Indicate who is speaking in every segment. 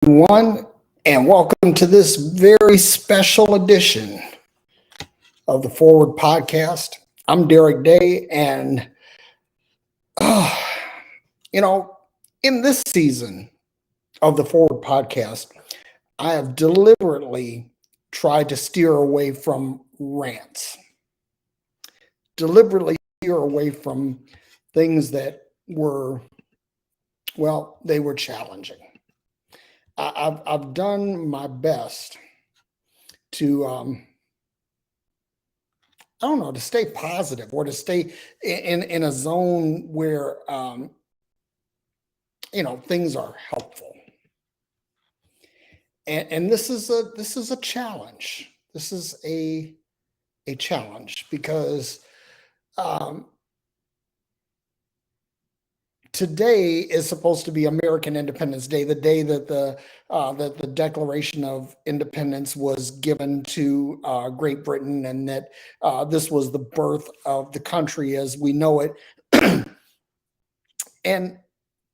Speaker 1: Everyone, and welcome to this very special edition of the Forward Podcast. I'm Derek Day, and uh, you know, in this season of the Forward Podcast, I have deliberately tried to steer away from rants, deliberately steer away from things that were, they were challenging. I've done my best to I don't know, to stay positive or to stay in a zone where things are helpful. And this is a challenge. This is a challenge because today is supposed to be American Independence Day, the day that the Declaration of Independence was given to Great Britain, and that this was the birth of the country as we know it. And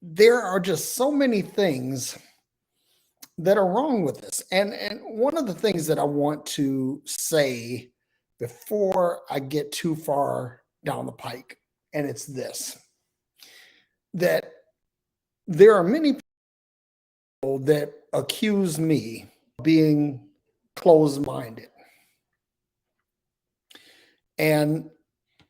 Speaker 1: there are just so many things that are wrong with this. And one of the things that I want to say before I get too far down the pike, and it's this, that there are many people that accuse me of being closed-minded. And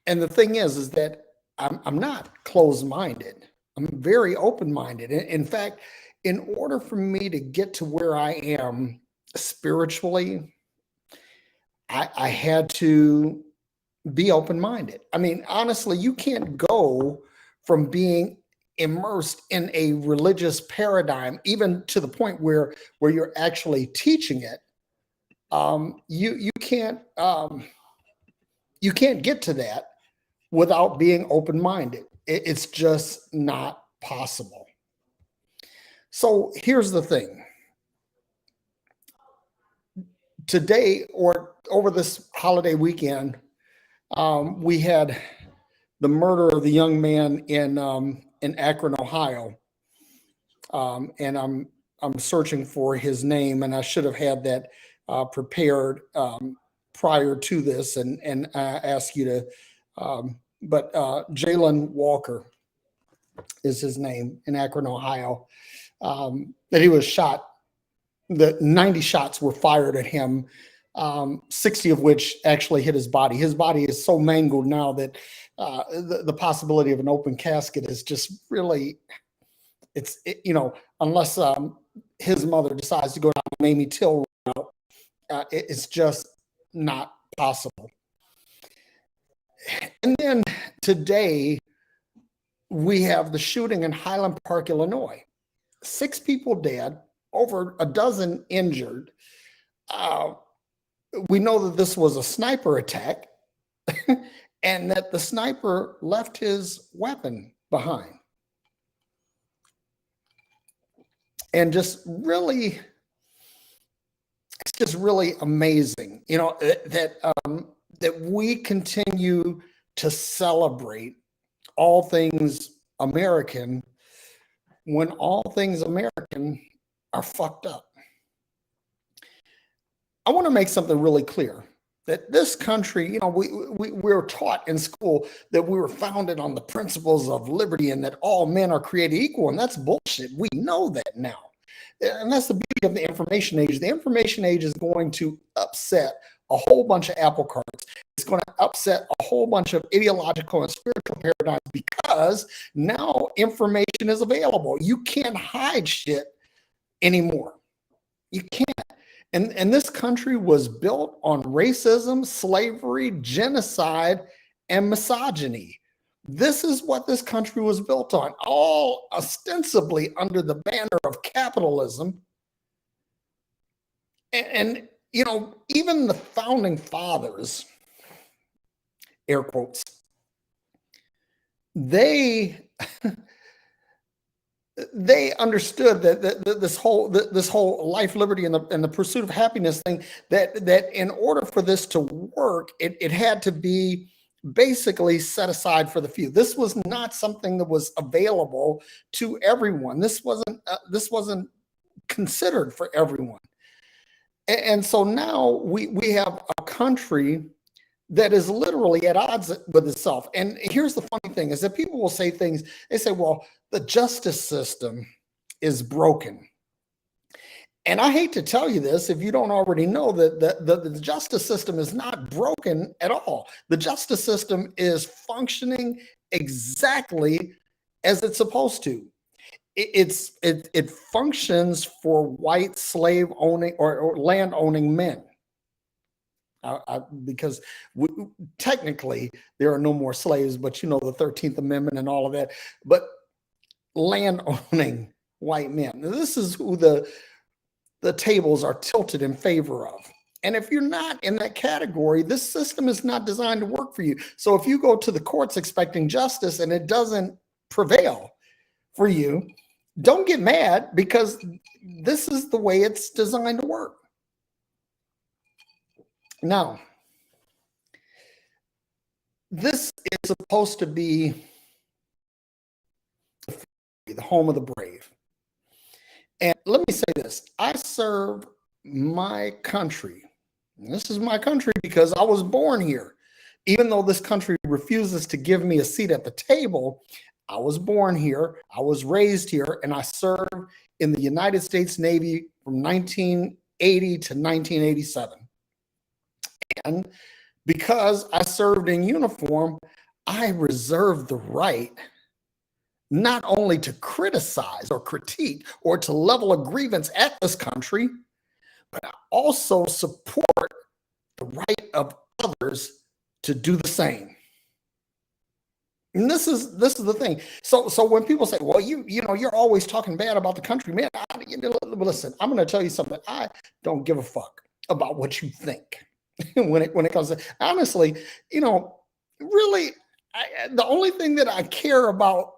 Speaker 1: the thing is that I'm not closed-minded. I'm very open-minded. In fact, in order for me to get to where I am spiritually, I had to be open-minded. I mean, honestly, you can't go from being immersed in a religious paradigm, even to the point where you're actually teaching it. You can't get to that without being open-minded. It's just not possible. So here's the thing. Today, or over this holiday weekend, we had the murder of the young man in Akron, Ohio, and I'm searching for his name, and I should have had that prepared prior to this, and I ask you to. But Jalen Walker is his name, in Akron, Ohio. That he was shot. The 90 shots were fired at him, 60 of which actually hit his body. His body is so mangled now that the possibility of an open casket is just really, unless his mother decides to go down the Mamie Till route, it's just not possible. And then today, we have the shooting in Highland Park, Illinois. 6 people dead, over a dozen injured. We know that this was a sniper attack and that the sniper left his weapon behind. And just really, it's just really amazing, that we continue to celebrate all things American when all things American are fucked up. I want to make something really clear, that this country, we were taught in school that we were founded on the principles of liberty and that all men are created equal, and that's bullshit. We know that now. And that's the beauty of the information age. The information age is going to upset a whole bunch of apple carts. It's going to upset a whole bunch of ideological and spiritual paradigms because now information is available. You can't hide shit anymore. You can't. And this country was built on racism, slavery, genocide, and misogyny. This is what this country was built on, all ostensibly under the banner of capitalism. And even the founding fathers, air quotes, they understood that this whole life, liberty, and the pursuit of happiness thing, that in order for this to work, it had to be basically set aside for the few. This was not something that was available to everyone. This wasn't considered for everyone. And so now we have a country that is literally at odds with itself. And here's the funny thing is that people will say things, they say, well, the justice system is broken. And I hate to tell you this, if you don't already know, that the justice system is not broken at all. The justice system is functioning exactly as it's supposed to. It functions for white slave owning or land owning men. Because technically there are no more slaves, but you know, the 13th Amendment and all of that. But land owning white men. This is who the tables are tilted in favor of. And if you're not in that category, this system is not designed to work for you. So if you go to the courts expecting justice and it doesn't prevail for you, don't get mad, because this is the way it's designed to work. Now, this is supposed to be the home of the brave. And let me say this, I serve my country. And this is my country because I was born here. Even though this country refuses to give me a seat at the table, I was born here, I was raised here, and I served in the United States Navy from 1980 to 1987. And because I served in uniform, I reserved the right not only to criticize or critique or to level a grievance at this country, but I also support the right of others to do the same. And this is the thing. So when people say, "Well, you know, you're always talking bad about the country," man, listen, I'm going to tell you something. I don't give a fuck about what you think when it comes to, honestly, you know, really, the only thing that I care about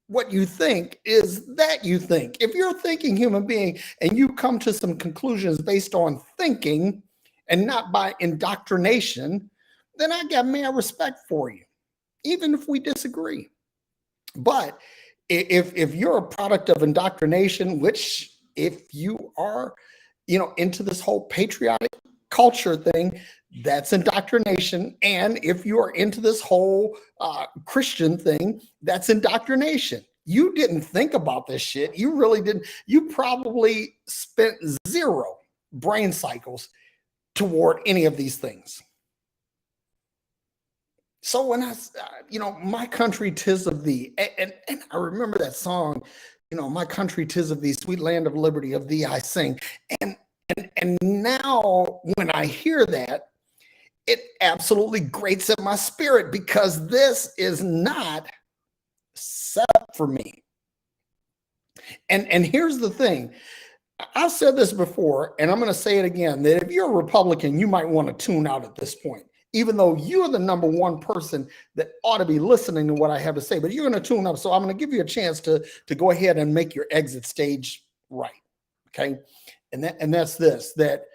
Speaker 1: what you think is that you think. If you're a thinking human being and you come to some conclusions based on thinking and not by indoctrination, then I got mad respect for you, even if we disagree. But if you're a product of indoctrination, which if you are, you know, into this whole patriotic culture thing, that's indoctrination. And if you are into this whole Christian thing, that's indoctrination. You didn't think about this shit. You really didn't. You probably spent 0 brain cycles toward any of these things. So when I, you know, my country, 'tis of thee, and I remember that song, you know, my country, 'tis of thee, sweet land of liberty, of thee I sing. And now when I hear that, it absolutely grates at my spirit, because this is not set up for me. And here's the thing. I've said this before, and I'm going to say it again, that if you're a Republican, you might want to tune out at this point, even though you're the #1 person that ought to be listening to what I have to say, but you're going to tune up. So I'm going to give you a chance to go ahead and make your exit stage right. Okay. And that's this, that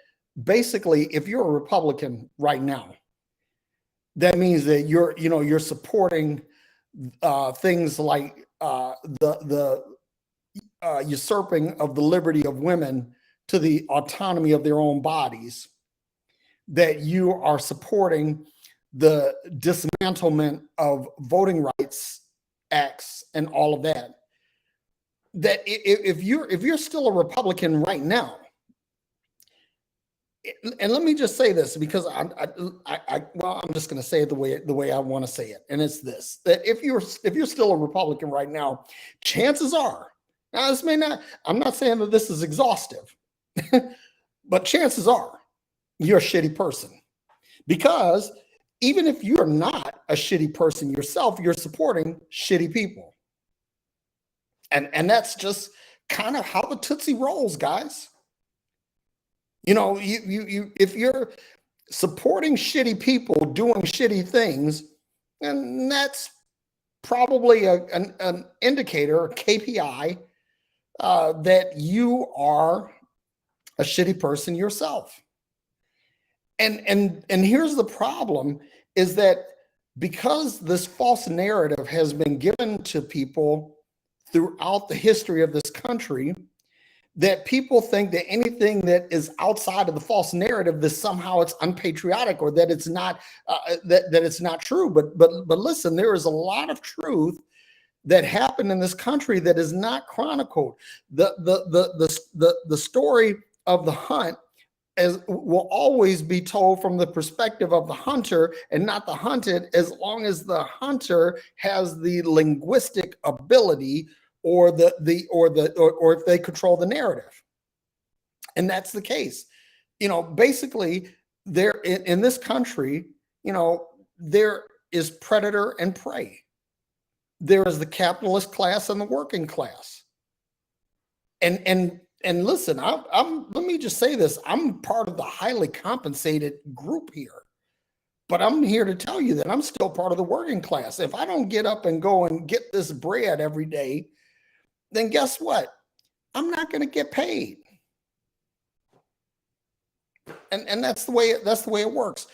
Speaker 1: basically, if you're a Republican right now, that means that you're supporting things like the usurping of the liberty of women to the autonomy of their own bodies, that you are supporting the dismantlement of voting rights acts and all of that. That if you're still a Republican right now, and let me just say this, because I'm just going to say it the way I want to say it, and it's this: that if you're still a Republican right now, chances are, now this may not, I'm not saying that this is exhaustive, but chances are you're a shitty person, because even if you're not a shitty person yourself, you're supporting shitty people, and that's just kind of how the Tootsie rolls, guys. You know, you if you're supporting shitty people doing shitty things, and that's probably an indicator, a KPI, that you are a shitty person yourself. And here's the problem, is that because this false narrative has been given to people throughout the history of this country, that people think that anything that is outside of the false narrative, that somehow it's unpatriotic, or that it's not that it's not true. But listen, there is a lot of truth that happened in this country that is not chronicled. The story of the hunt will always be told from the perspective of the hunter and not the hunted, as long as the hunter has the linguistic ability, or or if they control the narrative. And that's the case. Basically, there in this country, there is predator and prey. There is the capitalist class and the working class. And listen, let me just say this. I'm part of the highly compensated group here, but I'm here to tell you that I'm still part of the working class. If I don't get up and go and get this bread every day, then guess what? I'm not going to get paid. And that's the way it works.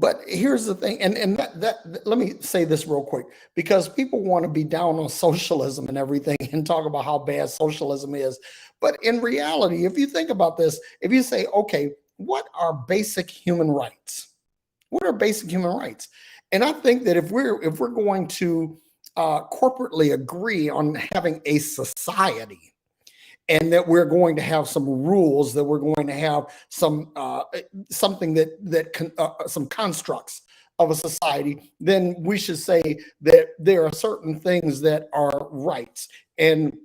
Speaker 1: But here's the thing, and that let me say this real quick, because people want to be down on socialism and everything and talk about how bad socialism is. But in reality, if you think about this, if you say, okay, what are basic human rights? What are basic human rights? And I think that if we're going to corporately agree on having a society, and that we're going to have some rules, that we're going to have some something some constructs of a society, then we should say that there are certain things that are rights. And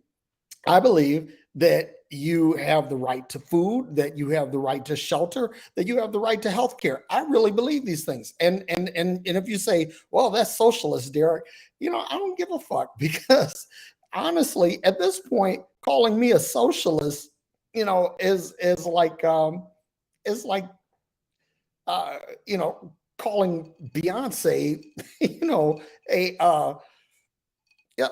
Speaker 1: I believe that you have the right to food, that you have the right to shelter, that you have the right to health care. I really believe these things. And if you say, well, that's socialist, Derek, I don't give a fuck, because honestly, at this point, calling me a socialist, is like calling Beyonce,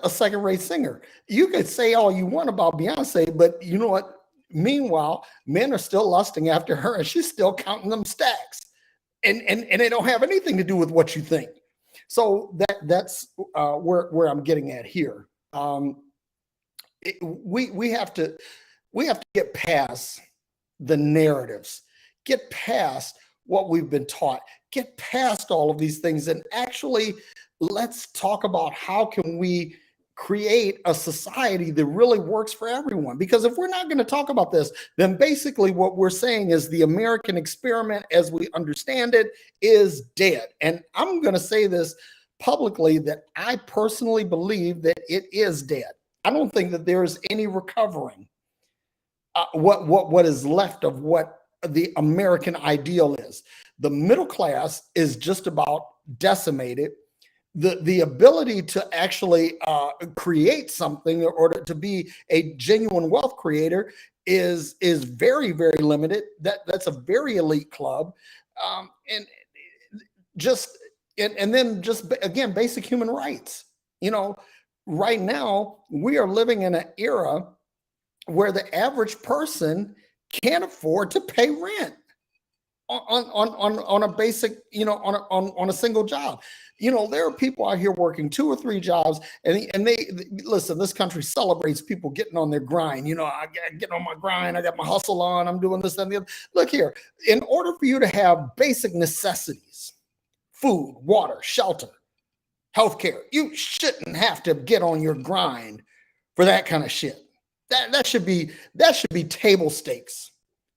Speaker 1: a second-rate singer. You could say all you want about Beyonce, but you know what? Meanwhile, men are still lusting after her, and she's still counting them stacks, and they don't have anything to do with what you think. So that's where I'm getting at here. We have to get past the narratives, get past what we've been taught, get past all of these things, and actually let's talk about how can we create a society that really works for everyone. Because if we're not going to talk about this, then basically what we're saying is the American experiment as we understand it is dead. And I'm going to say this publicly, that I personally believe that it is dead. I don't think that there's any recovering what is left of what the American ideal is. The middle class is just about decimated. The ability to actually create something, or to be a genuine wealth creator, is very, very limited. That's a very elite club, and then just again, basic human rights. Right now we are living in an era where the average person can't afford to pay rent on a basic, on a single job. There are people out here working 2 or 3 jobs, and they listen, this country celebrates people getting on their grind. I get on my grind, I got my hustle on, I'm doing this and the other. Look here, in order for you to have basic necessities, food, water, shelter, healthcare, you shouldn't have to get on your grind for that kind of shit. That should be table stakes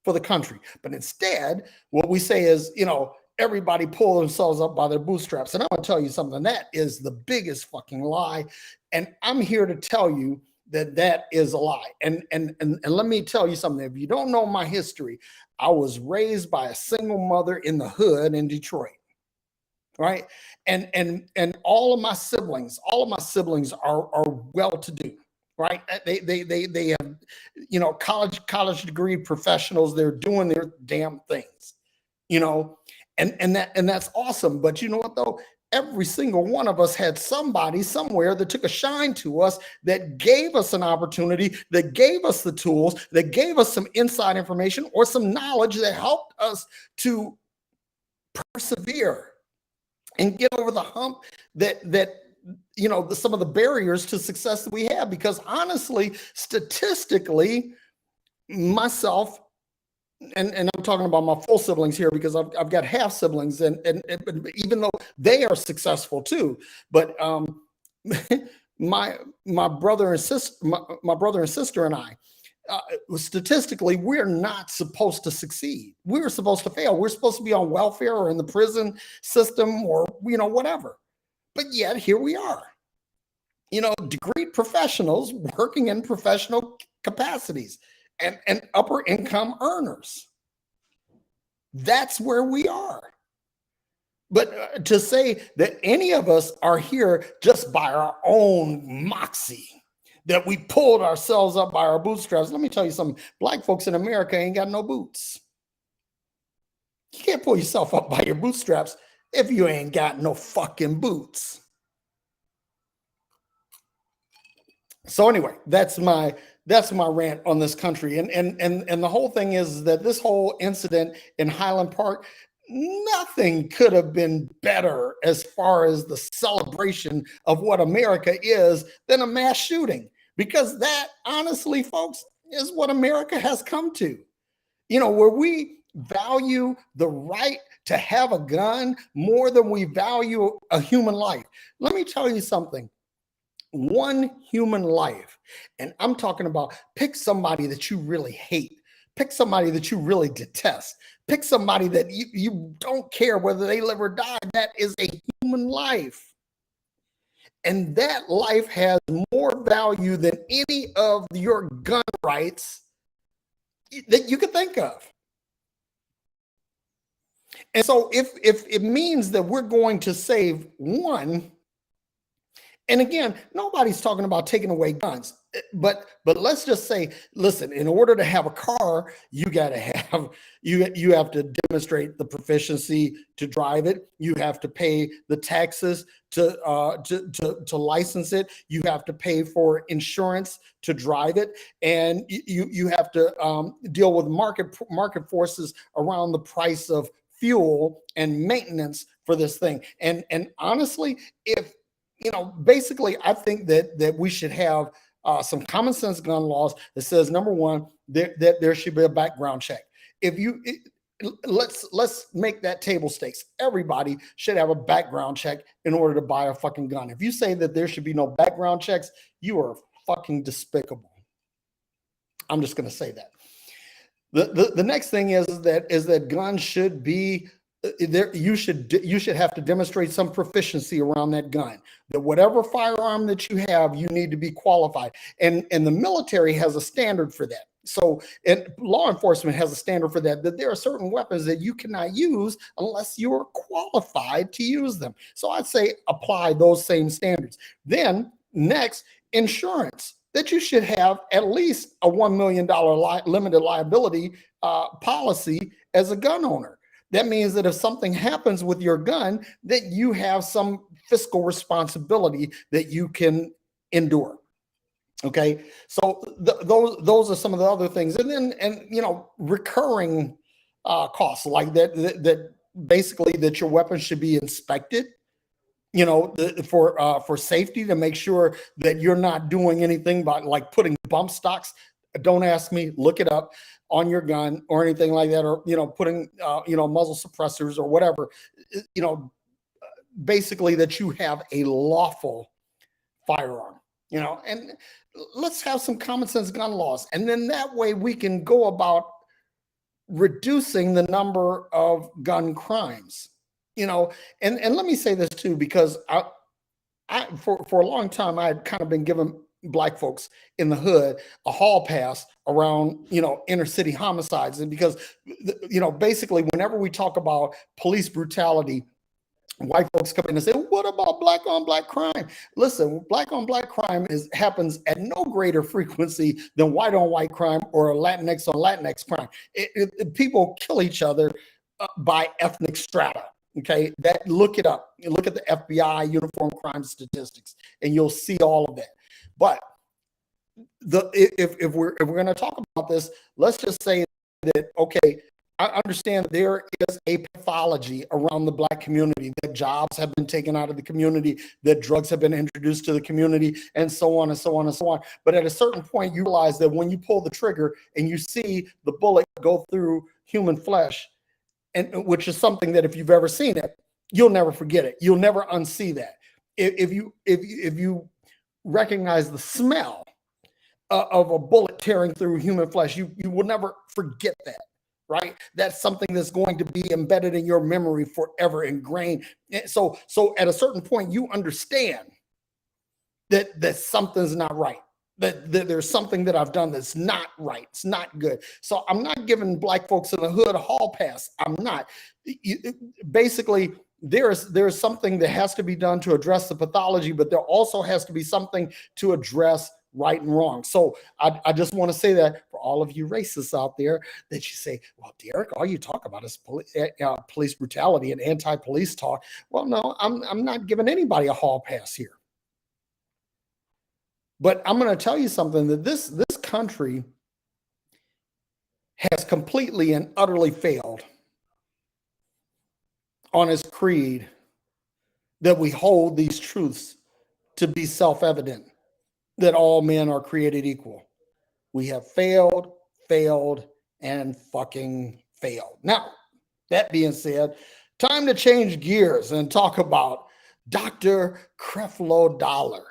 Speaker 1: for the country. But instead, what we say is, everybody pull themselves up by their bootstraps. And I'm going to tell you something, that is the biggest fucking lie. And I'm here to tell you that is a lie. And let me tell you something. If you don't know my history, I was raised by a single mother in the hood in Detroit. Right. And all of my siblings are well-to-do. Right. They have, college degree professionals. They're doing their damn things, and that's awesome. But you know what, though? Every single one of us had somebody somewhere that took a shine to us, that gave us an opportunity, that gave us the tools, that gave us some inside information or some knowledge that helped us to persevere and get over the hump that some of the barriers to success that we have. Because honestly, statistically, myself, and I'm talking about my full siblings here because I've got half siblings, and even though they are successful too, but my brother and sister, my brother and sister and I, statistically, we're not supposed to succeed. We're supposed to fail. We're supposed to be on welfare or in the prison system or whatever. But yet here we are. Degreed professionals working in professional capacities and upper income earners. That's where we are. But to say that any of us are here just by our own moxie, that we pulled ourselves up by our bootstraps, let me tell you something. Black folks in America ain't got no boots. You can't pull yourself up by your bootstraps if you ain't got no fucking boots. So anyway, that's my rant on this country. And the whole thing is that this whole incident in Highland Park, nothing could have been better as far as the celebration of what America is than a mass shooting. Because that, honestly, folks, is what America has come to. Where we value the right to have a gun more than we value a human life. Let me tell you something. One human life, and I'm talking about, pick somebody that you really hate, pick somebody that you really detest, pick somebody that you don't care whether they live or die. That is a human life, and that life has more value than any of your gun rights that you could think of. And so if it means that we're going to save one, and again, nobody's talking about taking away guns, but let's just say, listen, in order to have a car, you got to have you have to demonstrate the proficiency to drive it. You have to pay the taxes to license it. You have to pay for insurance to drive it, and you have to deal with market forces around the price of fuel and maintenance for this thing. And honestly, if basically, I think that we should have some common sense gun laws that says, number one, that there should be a background check. Let's make that table stakes. Everybody should have a background check in order to buy a fucking gun. If you say that there should be no background checks, you are fucking despicable. I'm just going to say that. The next thing is that guns should be there. You should have to demonstrate some proficiency around that gun. That whatever firearm that you have, you need to be qualified. And the military has a standard for that. So, and law enforcement has a standard for that. That there are certain weapons that you cannot use unless you are qualified to use them. So I'd say apply those same standards. Then next, insurance. That you should have at least a $1 million limited liability policy as a gun owner. That means that if something happens with your gun, that you have some fiscal responsibility that you can endure. Okay, so those are some of the other things, and then recurring costs like that basically that your weapon should be inspected. For safety, to make sure that you're not doing anything by like putting bump stocks. Don't ask me, look it up, on your gun or anything like that, or putting muzzle suppressors or whatever. Basically that you have a lawful firearm. And let's have some common sense gun laws, and then that way we can go about reducing the number of gun crimes. And let me say this too, because I for a long time I had kind of been giving Black folks in the hood a hall pass around inner city homicides, and because basically whenever we talk about police brutality, white folks come in and say, what about black on black crime? Listen, black on black crime happens at no greater frequency than white on white crime or Latinx on Latinx crime. People kill each other by ethnic strata. Okay, look it up. You look at the FBI uniform crime statistics, and you'll see all of that. But if we're going to talk about this, let's just say that, okay, I understand there is a pathology around the Black community, that jobs have been taken out of the community, that drugs have been introduced to the community, and so on and so on and so on. But at a certain point, you realize that when you pull the trigger and you see the bullet go through human flesh, and which is something that if you've ever seen it, you'll never forget it. You'll never unsee that. If you recognize the smell of a bullet tearing through human flesh, you will never forget that. Right? That's something that's going to be embedded in your memory forever, ingrained. So at a certain point, you understand that something's not right. That there's something that I've done that's not right. It's not good. So I'm not giving Black folks in the hood a hall pass. I'm not. Basically, there's something that has to be done to address the pathology, but there also has to be something to address right and wrong. So I just want to say that for all of you racists out there, that you say, well, Derek, all you talk about is police brutality and anti-police talk. Well, no, I'm not giving anybody a hall pass here. But I'm going to tell you something, that this country has completely and utterly failed on its creed that we hold these truths to be self-evident, that all men are created equal. We have failed, and fucking failed. Now, that being said, time to change gears and talk about Dr. Creflo Dollar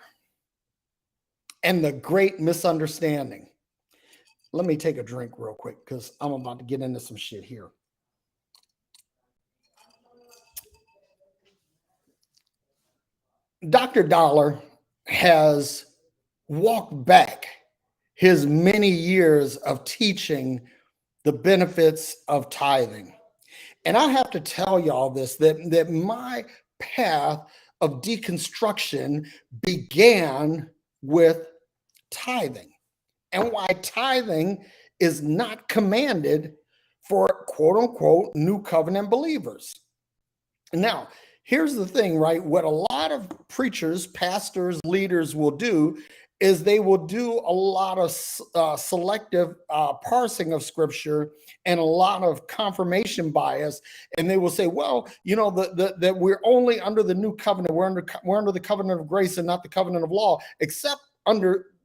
Speaker 1: and the Great Misunderstanding. Let me take a drink real quick because I'm about to get into some shit here. Dr. Dollar has walked back his many years of teaching the benefits of tithing. And I have to tell y'all this, that my path of deconstruction began with tithing, and why tithing is not commanded for quote unquote new covenant believers. Now, here's the thing, right? What a lot of preachers, pastors, leaders will do is they will do a lot of selective parsing of scripture and a lot of confirmation bias, and they will say, well, you know, that we're only under the new covenant, we're under the covenant of grace and not the covenant of law, except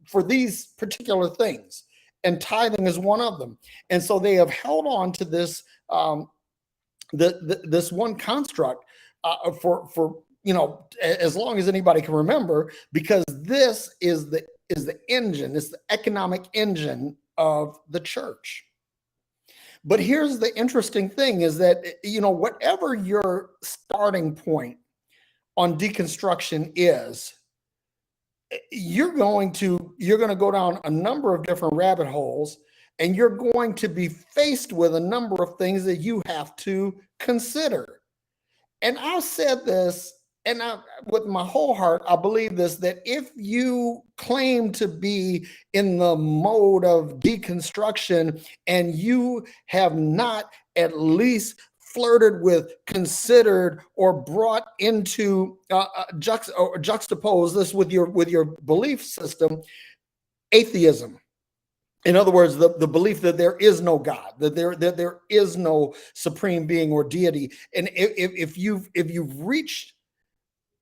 Speaker 1: for these particular things, and tithing is one of them. And so they have held on to this this one construct for you know, as long as anybody can remember, because this is the engine, it's the economic engine of the church. But here's the interesting thing, is that, you know, whatever your starting point on deconstruction is, you're going to go down a number of different rabbit holes, and you're going to be faced with a number of things that you have to consider. And I've said this, and with my whole heart, I believe this, that if you claim to be in the mode of deconstruction and you have not at least flirted with, considered, or brought into juxtapose this with your belief system, atheism. In other words, the belief that there is no God, that there is no supreme being or deity. And if you've reached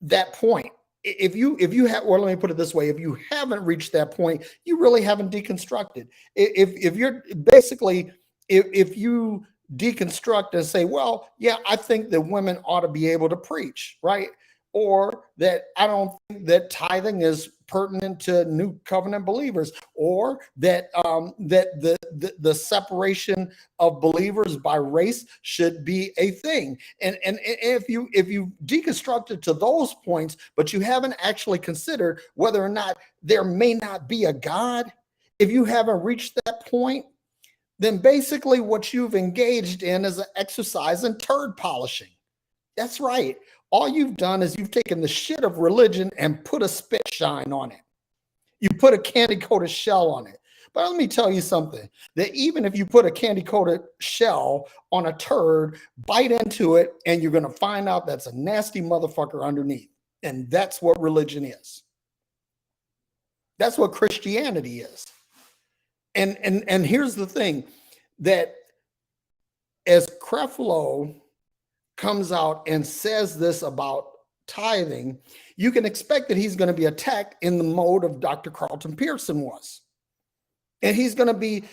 Speaker 1: that point, if you have, or let me put it this way, if you haven't reached that point, you really haven't deconstructed. If you're basically, if you deconstruct and say, well, yeah, I think that women ought to be able to preach, right? Or that I don't think that tithing is pertinent to new covenant believers, or that that the separation of believers by race should be a thing. And if you deconstruct it to those points, but you haven't actually considered whether or not there may not be a God, if you haven't reached that point, then basically what you've engaged in is an exercise in turd polishing. That's right. All you've done is you've taken the shit of religion and put a spit shine on it. You put a candy coated shell on it. But let me tell you something, that even if you put a candy coated shell on a turd, bite into it, and you're going to find out that's a nasty motherfucker underneath. And that's what religion is. That's what Christianity is. And here's the thing, that as Creflo comes out and says this about tithing, you can expect that he's going to be attacked in the mode of Dr. Carlton Pearson was. And he's going to be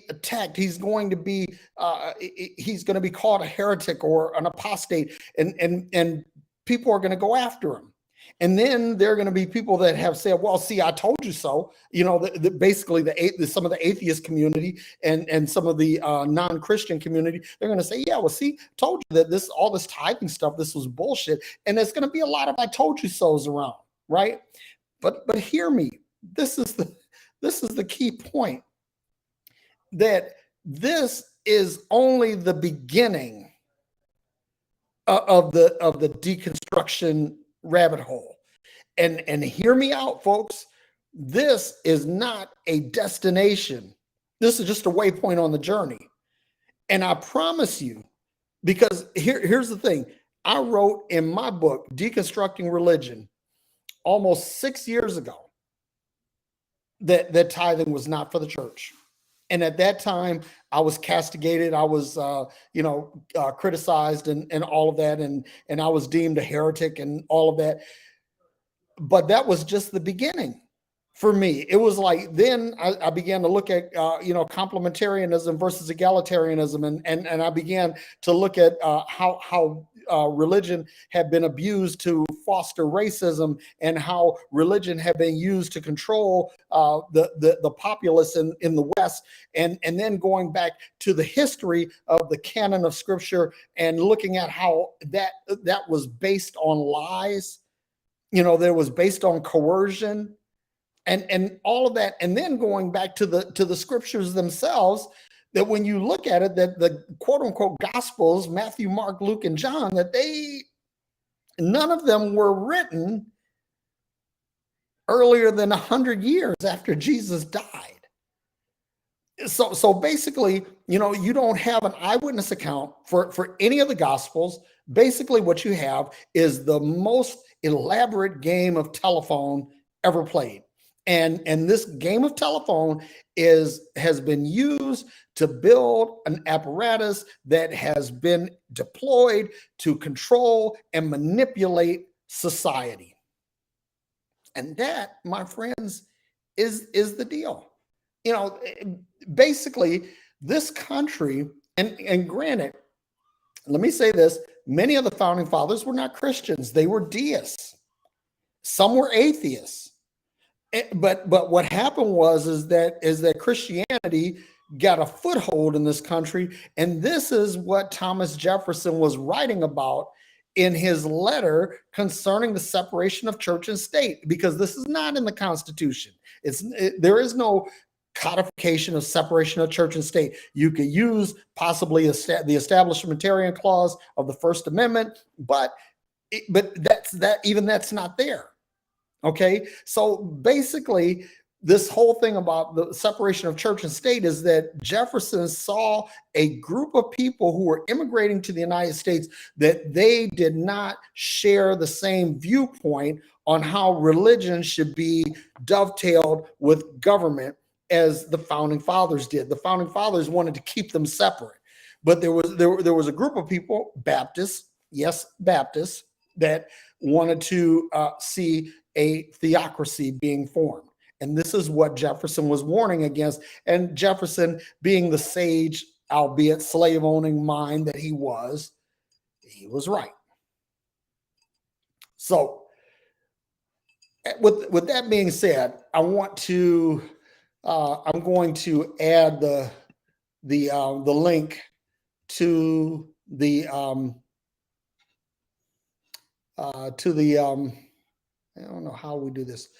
Speaker 1: attacked. He's going to be called a heretic or an apostate, and people are going to go after him. And then there are going to be people that have said, well, see, I told you so. You know, basically some of the atheist community and some of the non-Christian community, they're going to say, yeah, well, see, told you that all this tithing stuff, this was bullshit. And there's going to be a lot of I told you so's around, right? But hear me. This is the key point, that this is only the beginning of the deconstruction rabbit hole. And hear me out, folks. This is not a destination. This is just a waypoint on the journey. And I promise you, because here's the thing. I wrote in my book, Deconstructing Religion, almost 6 years ago, that tithing was not for the church. And at that time, I was castigated. I was, criticized and all of that. And I was deemed a heretic and all of that. But that was just the beginning for me. It was like, then I began to look at, complementarianism versus egalitarianism. And I began to look at how religion had been abused to foster racism, and how religion had been used to control the populace in the West, and then going back to the history of the canon of Scripture and looking at how that was based on lies, that was based on coercion and all of that, and then going back to the Scriptures themselves, that when you look at it, that the quote unquote Gospels, Matthew, Mark, Luke, and John, that none of them were written earlier than 100 years after Jesus died. So basically, you don't have an eyewitness account for any of the Gospels. Basically, what you have is the most elaborate game of telephone ever played. And this game of telephone has been used to build an apparatus that has been deployed to control and manipulate society. And that, my friends, is the deal. Basically, this country, and granted, let me say this, many of the founding fathers were not Christians. They were deists. Some were atheists. But what happened is that Christianity got a foothold in this country, and this is what Thomas Jefferson was writing about in his letter concerning the separation of church and state, because this is not in the Constitution. There is no codification of separation of church and state. You could use possibly the establishmentarian clause of the First Amendment, but that's not there. Okay, so basically, this whole thing about the separation of church and state is that Jefferson saw a group of people who were immigrating to the United States that they did not share the same viewpoint on how religion should be dovetailed with government as the founding fathers did. The founding fathers wanted to keep them separate, but there was a group of people, Baptists, yes, Baptists, that wanted to see a theocracy being formed. And this is what Jefferson was warning against. And Jefferson, being the sage, albeit slave-owning mind that he was right. So with that being said, I'm going to add the link to the I don't know how we do this.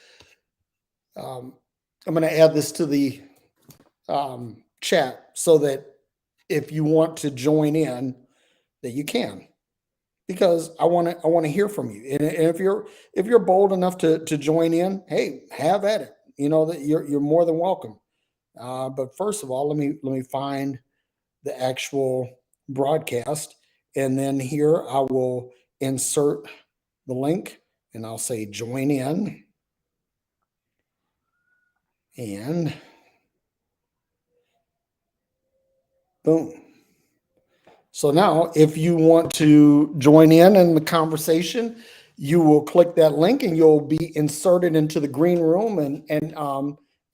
Speaker 1: I'm going to add this to the chat so that if you want to join in, that you can, because I want to hear from you. And if you're bold enough to join in, hey, have at it. That you're more than welcome. But first of all, let me find the actual broadcast, and then here I will insert the link. And I'll say join in, and boom. So now, if you want to join in the conversation, you will click that link and you'll be inserted into the green room, and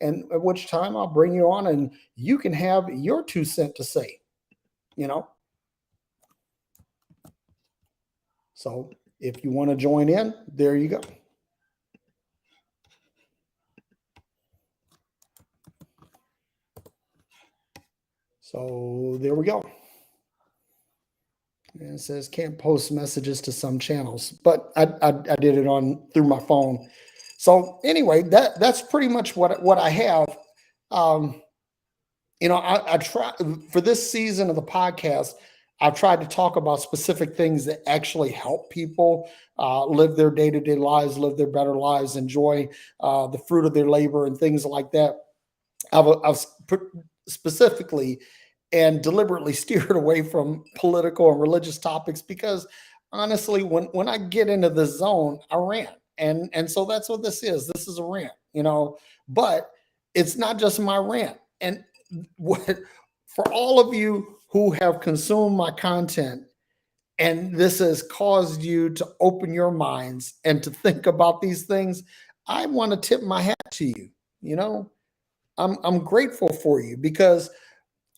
Speaker 1: at which time I'll bring you on and you can have your 2 cents to say, you know. So if you want to join in, there you go. So there we go. And it says can't post messages to some channels, but I did it on through my phone. So anyway, that's pretty much what I have. Um, I try for this season of the podcast. I've tried to talk about specific things that actually help people live their day-to-day lives, live their better lives, enjoy the fruit of their labor, and things like that. I've specifically and deliberately steered away from political and religious topics because honestly, when I get into the zone, I rant. And so that's what this is. This is a rant, but it's not just my rant. And what for all of you who have consumed my content and this has caused you to open your minds and to think about these things, I want to tip my hat to you. I'm grateful for you because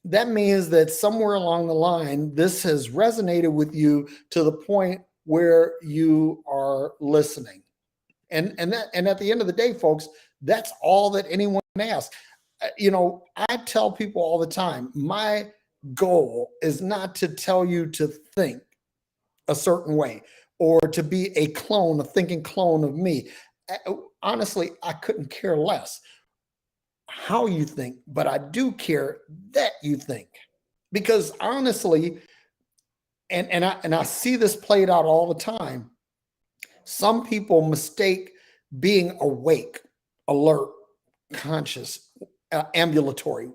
Speaker 1: that means that somewhere along the line, this has resonated with you to the point where you are listening. And at the end of the day, folks, that's all that anyone asks. I tell people all the time, my goal is not to tell you to think a certain way or to be a thinking clone of me. Honestly, I couldn't care less how you think, but I do care that you think. Because honestly, and I see this played out all the time. Some people mistake being awake, alert, conscious, ambulatory.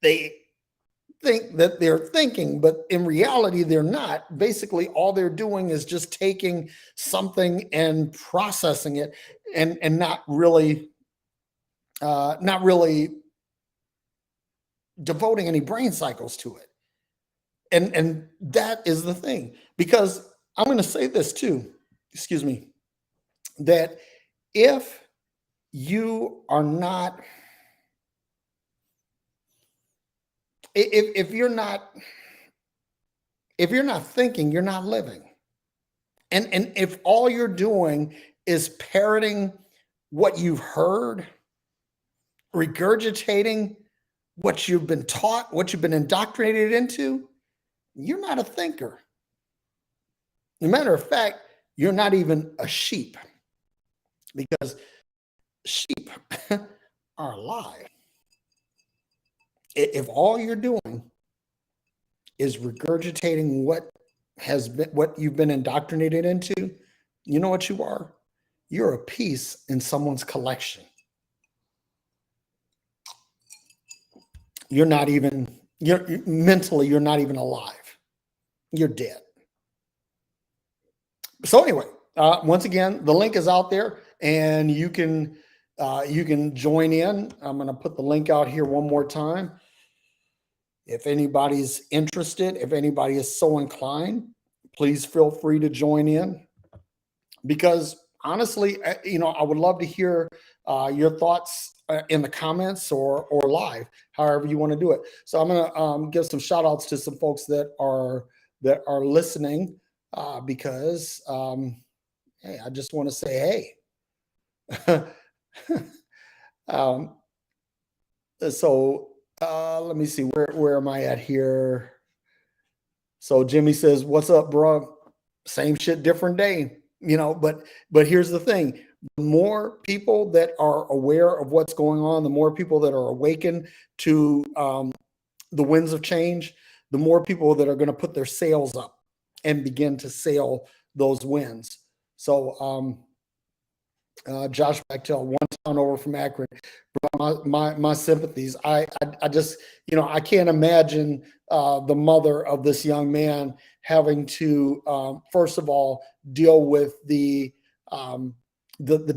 Speaker 1: They think that they're thinking, but in reality, they're not. Basically, all they're doing is just taking something and processing it, and not really devoting any brain cycles to it. And that is the thing, because I'm going to say this too, excuse me, that if you are not, if you're not, if you're not thinking, you're not living. And if all you're doing is parroting what you've heard, regurgitating what you've been taught, what you've been indoctrinated into, you're not a thinker. As a matter of fact, you're not even a sheep, because sheep are alive. If all you're doing is regurgitating what you've been indoctrinated into, you know what you are? You're a piece in someone's collection. You're not even, mentally, you're not even alive. You're dead. So anyway, once again, the link is out there and you can join in. I'm going to put the link out here one more time. If anybody's interested, if anybody is so inclined, please feel free to join in, because honestly, I would love to hear your thoughts in the comments or live, however you want to do it. So I'm going to give some shout outs to some folks that are listening, because hey, I just want to say hey. So let me see, where am I at here? So Jimmy says, "What's up, bro? Same shit, different day." But here's the thing: the more people that are aware of what's going on, the more people that are awakened to the winds of change, the more people that are going to put their sails up and begin to sail those winds. So Josh Bechtel, one town over from Akron, my sympathies. I just, I can't imagine the mother of this young man having to first of all deal with the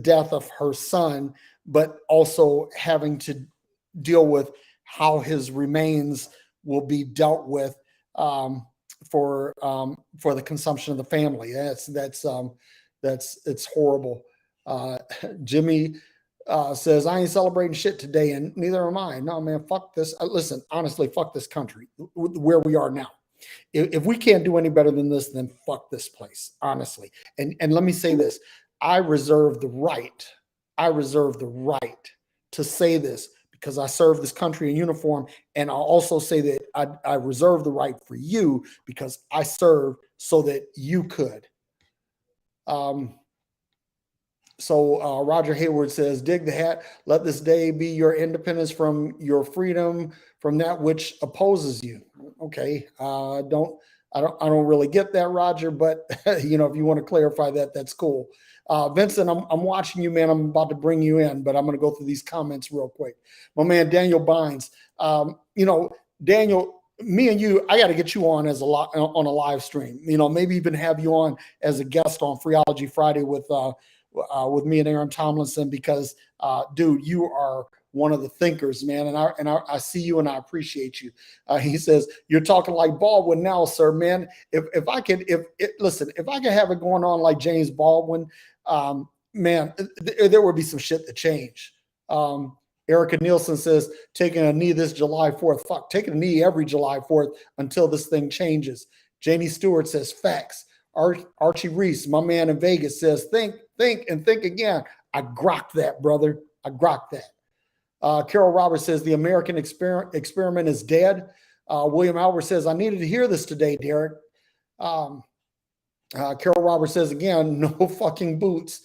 Speaker 1: death of her son, but also having to deal with how his remains will be dealt with the consumption of the family. It's horrible. Jimmy says, I ain't celebrating shit today, and neither am I. No, man, fuck this. Listen, honestly, fuck this country where we are now. If we can't do any better than this, then fuck this place, honestly. And let me say this: I reserve the right. I reserve the right to say this because I serve this country in uniform, and I'll also say that I reserve the right for you because I serve so that you could. So Roger Hayward says, dig the hat. Let this day be your independence from your freedom from that which opposes you. Okay. I don't really get that, Roger, but if you want to clarify that, that's cool. Vincent, I'm watching you, man. I'm about to bring you in, but I'm going to go through these comments real quick. My man, Daniel Bynes, Daniel, me and you, I got to get you on on a live stream, maybe even have you on as a guest on Freology Friday with me and Aaron Tomlinson, because dude, you are one of the thinkers, man. And I see you and I appreciate you. He says, you're talking like Baldwin now, sir, man. If I could have it going on like James Baldwin, man, there would be some shit to change. Erica Nielsen says, taking a knee this July 4th. Fuck, taking a knee every July 4th until this thing changes. Janie Stewart says, facts. Archie Reese, my man in Vegas, says, think, and think again. I grok that, brother. I grok that. Carol Roberts says, the American experiment is dead. William Albert says, I needed to hear this today, Derek. Carol Roberts says, again, no fucking boots.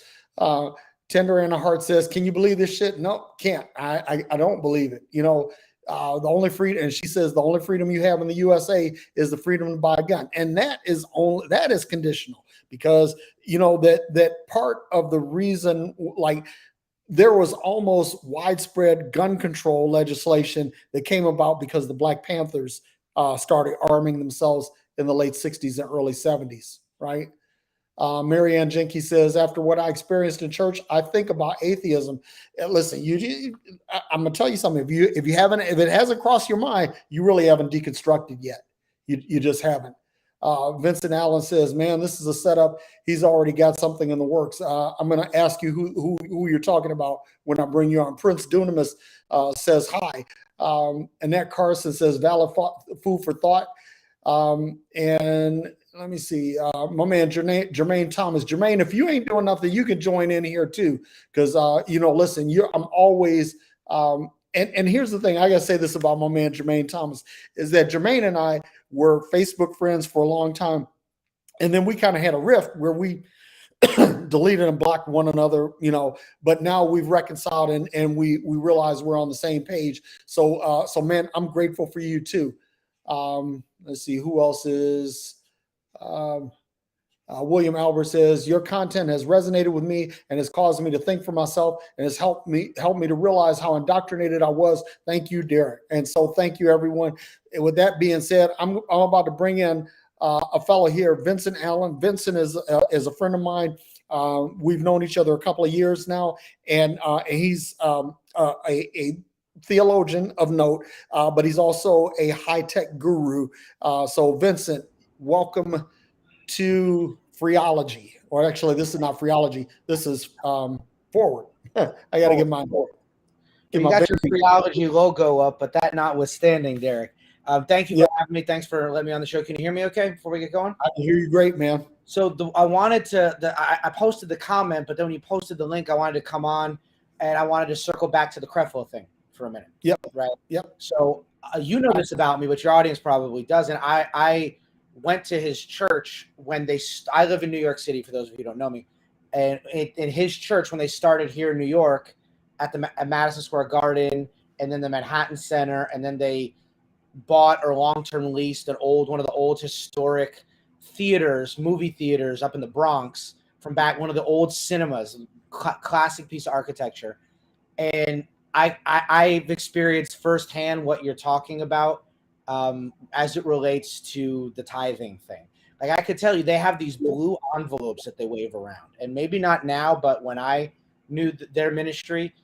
Speaker 1: Tender in a Heart says, can you believe this shit? No, can't. I don't believe it. The only freedom, and she says, the only freedom you have in the USA is the freedom to buy a gun. And that is conditional, because, that part of the reason, like, there was almost widespread gun control legislation that came about because the Black Panthers started arming themselves in the late 60s and early 70s, right? Marianne Jenkins says, after what I experienced in church, I think about atheism. Listen, I'm gonna tell you something. If it hasn't crossed your mind, you really haven't deconstructed yet. You just haven't. Vincent Allen says, man, this is a setup. He's already got something in the works. I'm going to ask you who you're talking about when I bring you on. Prince Dunamis says hi. Annette Carson says, valid food for thought. And let me see, my man Jermaine Thomas. Jermaine, if you ain't doing nothing, you can join in here too, because listen, I'm always and here's the thing, I gotta say this about my man Jermaine Thomas, is that Jermaine and I were Facebook friends for a long time, and then we kind of had a rift where we deleted and blocked one another, but now we've reconciled and we realize we're on the same page. So man, I'm grateful for you too. Let's see who else is. William Albert says, your content has resonated with me and has caused me to think for myself and has helped me to realize how indoctrinated I was. Thank you, Derek. And so thank you, everyone. And with that being said, I'm about to bring in a fellow here, Vincent Allen. Vincent is a friend of mine. We've known each other a couple of years now, and he's a theologian of note, but he's also a high-tech guru. So Vincent, welcome to Freology. Or actually, this is not Freology. This is Forward. I got to get mine.
Speaker 2: You got your Freology logo up, but that notwithstanding, Derek, thank you for having me. Thanks for letting me on the show. Can you hear me okay before we get going?
Speaker 1: I can hear you great, man.
Speaker 2: So I wanted to, I posted the comment, but then when you posted the link, I wanted to come on and I wanted to circle back to the Creflo thing for a minute.
Speaker 1: Yep.
Speaker 2: Right.
Speaker 1: Yep.
Speaker 2: So you know this about me, but your audience probably doesn't. I went to his church when I live in New York City, for those of you who don't know me. And in his church, when they started here in New York at Madison Square Garden and then the Manhattan Center, and then they bought or long-term leased one of the old historic movie theaters up in the Bronx from back, one of the old cinemas, classic piece of architecture. And I've experienced firsthand what you're talking about as it relates to the tithing thing. Like, I could tell you, they have these blue envelopes that they wave around, and maybe not now, but when I knew their ministry,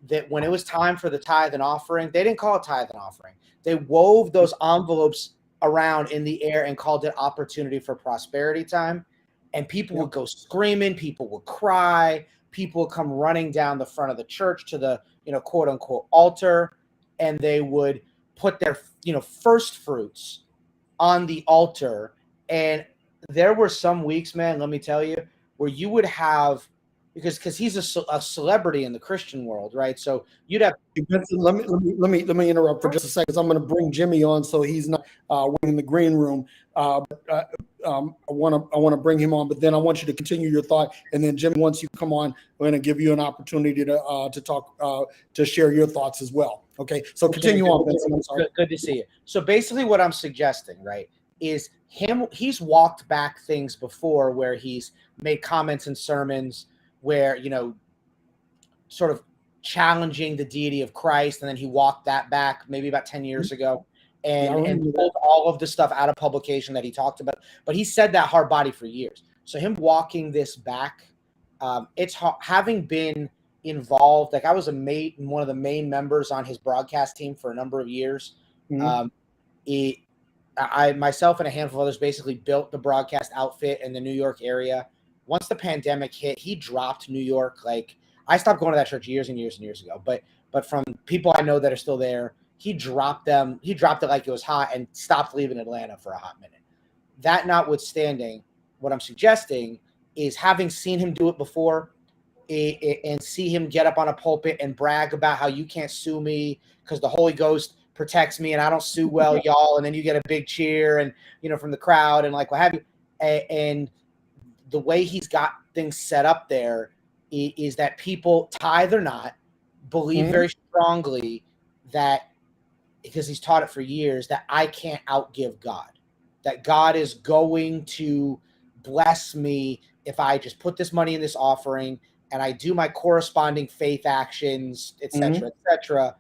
Speaker 2: that when it was time for the tithe and offering, they didn't call it tithe and offering. They wove those envelopes around in the air and called it opportunity for prosperity time. And people would go screaming, people would cry, people would come running down the front of the church to the, quote unquote altar, and they would put their, first fruits on the altar. And there were some weeks, man, let me tell you, where you would have, because he's a celebrity in the Christian world, right? So you'd have.
Speaker 1: Benson, let me interrupt for just a second. I'm going to bring Jimmy on so he's not in the green room. I want to bring him on, but then I want you to continue your thought, and then Jimmy, once you come on, we're going to give you an opportunity to talk to share your thoughts as well. Okay, so continue on, Benson. I'm sorry.
Speaker 2: Good to see you. So basically, what I'm suggesting, right, is he's walked back things before where he's made comments in sermons where, sort of challenging the deity of Christ, and then he walked that back maybe about 10 years ago and pulled all of the stuff out of publication that he talked about. But he said that hard body for years. So him walking this back, it's having been involved. Like I was one of the main members on his broadcast team for a number of years. Mm-hmm. I myself and a handful of others basically built the broadcast outfit in the New York area. Once the pandemic hit, he dropped New York. Like I stopped going to that church years and years and years ago. But from people I know that are still there, he dropped them. He dropped it like it was hot and stopped leaving Atlanta for a hot minute. That notwithstanding, what I'm suggesting is, having seen him do it before and see him get up on a pulpit and brag about how you can't sue me because the Holy Ghost protects me and I don't sue well, y'all. And then you get a big cheer and, from the crowd and like what have you. And the way he's got things set up there is that people, tithe or not, believe very strongly that, because he's taught it for years, that I can't outgive God, that God is going to bless me if I just put this money in this offering and I do my corresponding faith actions, et cetera,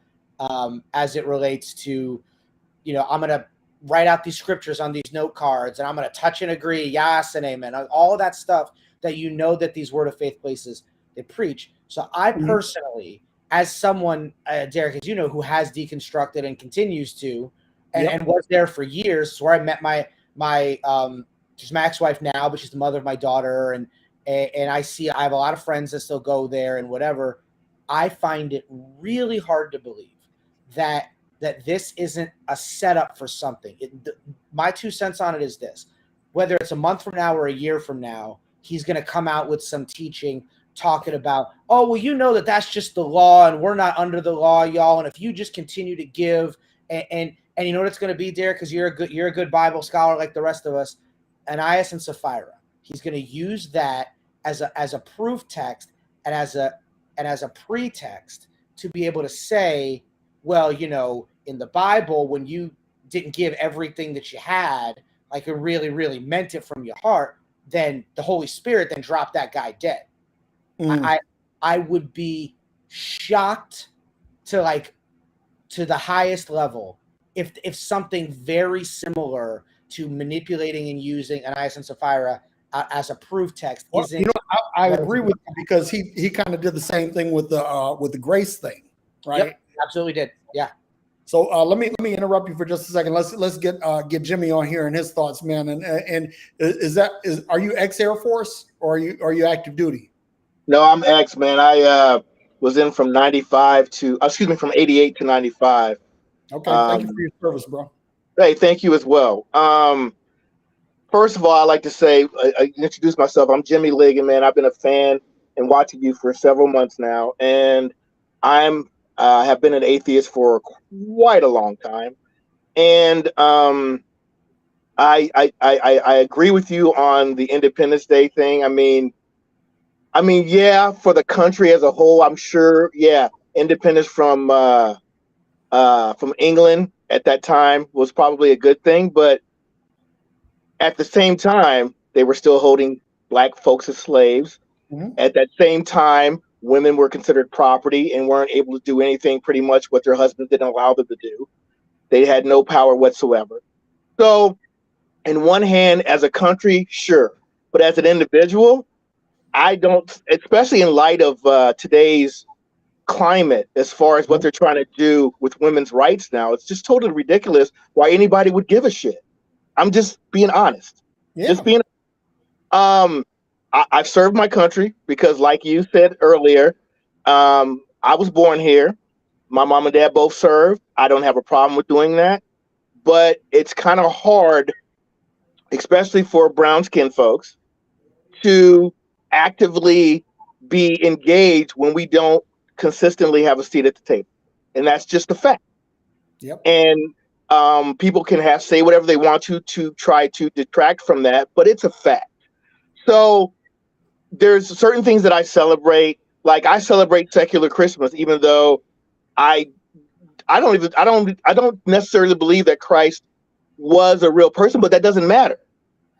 Speaker 2: as it relates to, I'm going to write out these scriptures on these note cards and I'm going to touch and agree, yes and amen, all of that stuff that that these word of faith places, they preach. So I personally, as someone, Derek, as you know, who has deconstructed and continues to, and was there for years, it's where I met my she's my ex-wife now, but she's the mother of my daughter, and I have a lot of friends that still go there and whatever. I find it really hard to believe that this isn't a setup for something. My 2 cents on it is this: whether it's a month from now or a year from now, he's going to come out with some teaching talking about, oh, well, that's just the law and we're not under the law, y'all. And if you just continue to give and you know what it's going to be, Derek, because you're a good Bible scholar like the rest of us, Ananias and Sapphira. He's going to use that as a proof text and as a pretext to be able to say, well, in the Bible, when you didn't give everything that you had, like you really, really meant it from your heart, then the Holy Spirit then dropped that guy dead. I would be shocked to the highest level if something very similar to manipulating and using Ananias and Sapphira as a proof text isn't.
Speaker 1: I agree with you, because he kind of did the same thing with the grace thing, right?
Speaker 2: Yep, absolutely did. Yeah.
Speaker 1: So let me interrupt you for just a second. Let's get Jimmy on here and his thoughts, man. And are you ex-Air Force or are you active duty?
Speaker 3: No, I'm ex, man. I was in from 88 to 95.
Speaker 1: Okay, thank you for your service, bro.
Speaker 3: Hey, thank you as well. First of all, I'd like to say, introduce myself. I'm Jimmy Ligon, man. I've been a fan and watching you for several months now, and have been an atheist for quite a long time. And I agree with you on the Independence Day thing. I mean, yeah, for the country as a whole, I'm sure, yeah, independence from England at that time was probably a good thing, but at the same time, they were still holding Black folks as slaves. Mm-hmm. At that same time, women were considered property and weren't able to do anything pretty much what their husbands didn't allow them to do. They had no power whatsoever. So, in one hand, as a country, sure, but as an individual, I don't, especially in light of today's climate, as far as what they're trying to do with women's rights now, it's just totally ridiculous why anybody would give a shit. I'm just being honest.
Speaker 1: Yeah.
Speaker 3: Just being. I've served my country because, like you said earlier, I was born here. My mom and dad both served. I don't have a problem with doing that, but it's kind of hard, especially for brown skin folks, to actively be engaged when we don't consistently have a seat at the table. And that's just a fact.
Speaker 1: Yep.
Speaker 3: And people can say whatever they want to try to detract from that, but it's a fact. So there's certain things that I celebrate. Like I celebrate secular Christmas, even though I don't necessarily believe that Christ was a real person, but that doesn't matter.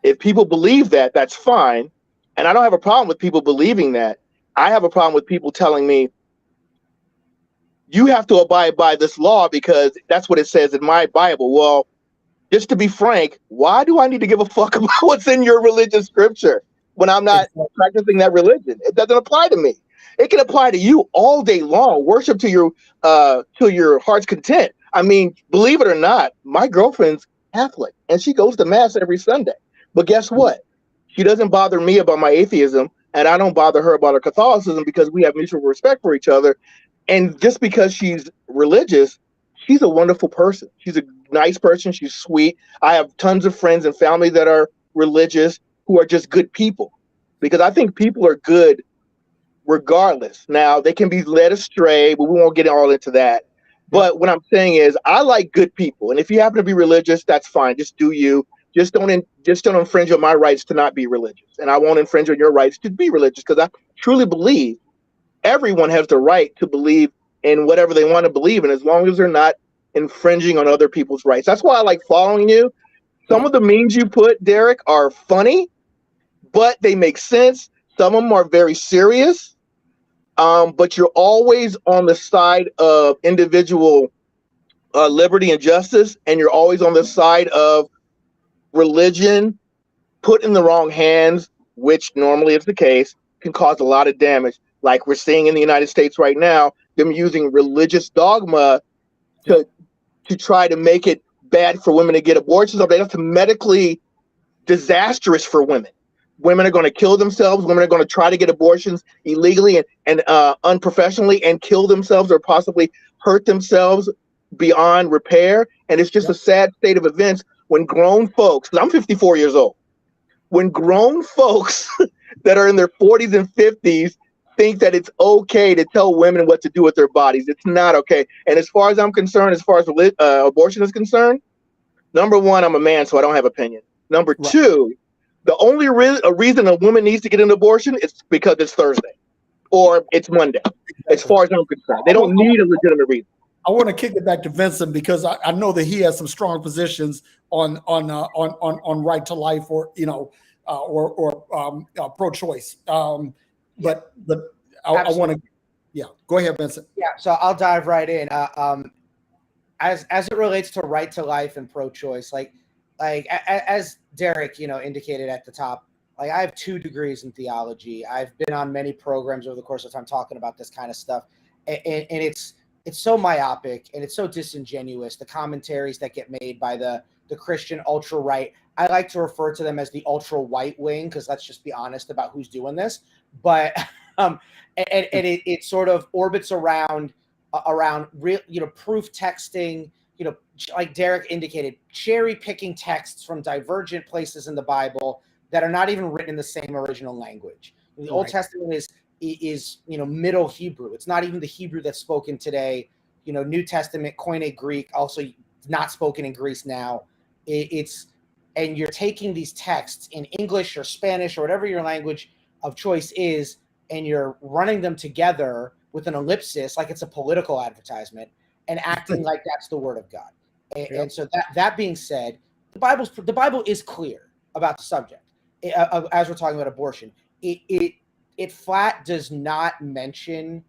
Speaker 3: If people believe that, that's fine. And I don't have a problem with people believing that. I have a problem with people telling me, you have to abide by this law because that's what it says in my Bible. Well, just to be frank, why do I need to give a fuck about what's in your religious scripture when I'm not practicing that religion? It doesn't apply to me. It can apply to you all day long. Worship to your heart's content. I mean, believe it or not, my girlfriend's Catholic and she goes to mass every Sunday. But guess what? She doesn't bother me about my atheism, and I don't bother her about her Catholicism because we have mutual respect for each other. And just because she's religious, she's a wonderful person. She's a nice person. She's sweet. I have tons of friends and family that are religious who are just good people, because I think people are good regardless. Now, they can be led astray, but we won't get all into that. But what I'm saying is I like good people. And if you happen to be religious, that's fine. Just do you. Just don't infringe on my rights to not be religious. And I won't infringe on your rights to be religious, because I truly believe everyone has the right to believe in whatever they want to believe in, as long as they're not infringing on other people's rights. That's why I like following you. Some of the memes you put, Derek, are funny, but they make sense. Some of them are very serious, but you're always on the side of individual liberty and justice, and you're always on the side of religion put in the wrong hands, which normally is the case, can cause a lot of damage. Like we're seeing in the United States right now, them using religious dogma to try to make it bad for women to get abortions. That's medically disastrous for women. Women are going to kill themselves. Women are going to try to get abortions illegally and unprofessionally and kill themselves or possibly hurt themselves beyond repair. And it's just a sad state of events when grown folks, because I'm 54 years old, when grown folks that are in their 40s and 50s think that it's okay to tell women what to do with their bodies. It's not okay. And as far as I'm concerned, as far as abortion is concerned, number one, I'm a man, so I don't have opinion. Number two, the only reason a woman needs to get an abortion is because it's Thursday or it's Monday. As far as I'm concerned, they don't need a legitimate reason.
Speaker 1: I want to kick it back to Vincent because I know that he has some strong positions on right to life or pro-choice. But I want to, go ahead, Vincent.
Speaker 2: Yeah, so I'll dive right in. As it relates to right to life and pro-choice, like as Derek, indicated at the top, like I have 2 degrees in theology. I've been on many programs over the course of time talking about this kind of stuff, and it's so myopic and it's so disingenuous. The commentaries that get made by the Christian ultra right, I like to refer to them as the ultra white wing, because let's just be honest about who's doing this. But it sort of orbits around real, proof texting, like Derek indicated, cherry picking texts from divergent places in the Bible that are not even written in the same original language. The Old Testament is Middle Hebrew. It's not even the Hebrew that's spoken today. New Testament Koine Greek, also not spoken in Greece now. And you're taking these texts in English or Spanish or whatever your language of choice is, and you're running them together with an ellipsis like it's a political advertisement and acting like that's the word of God. And so that being said, the Bible is clear about the subject. As we're talking about abortion, it flat does not mention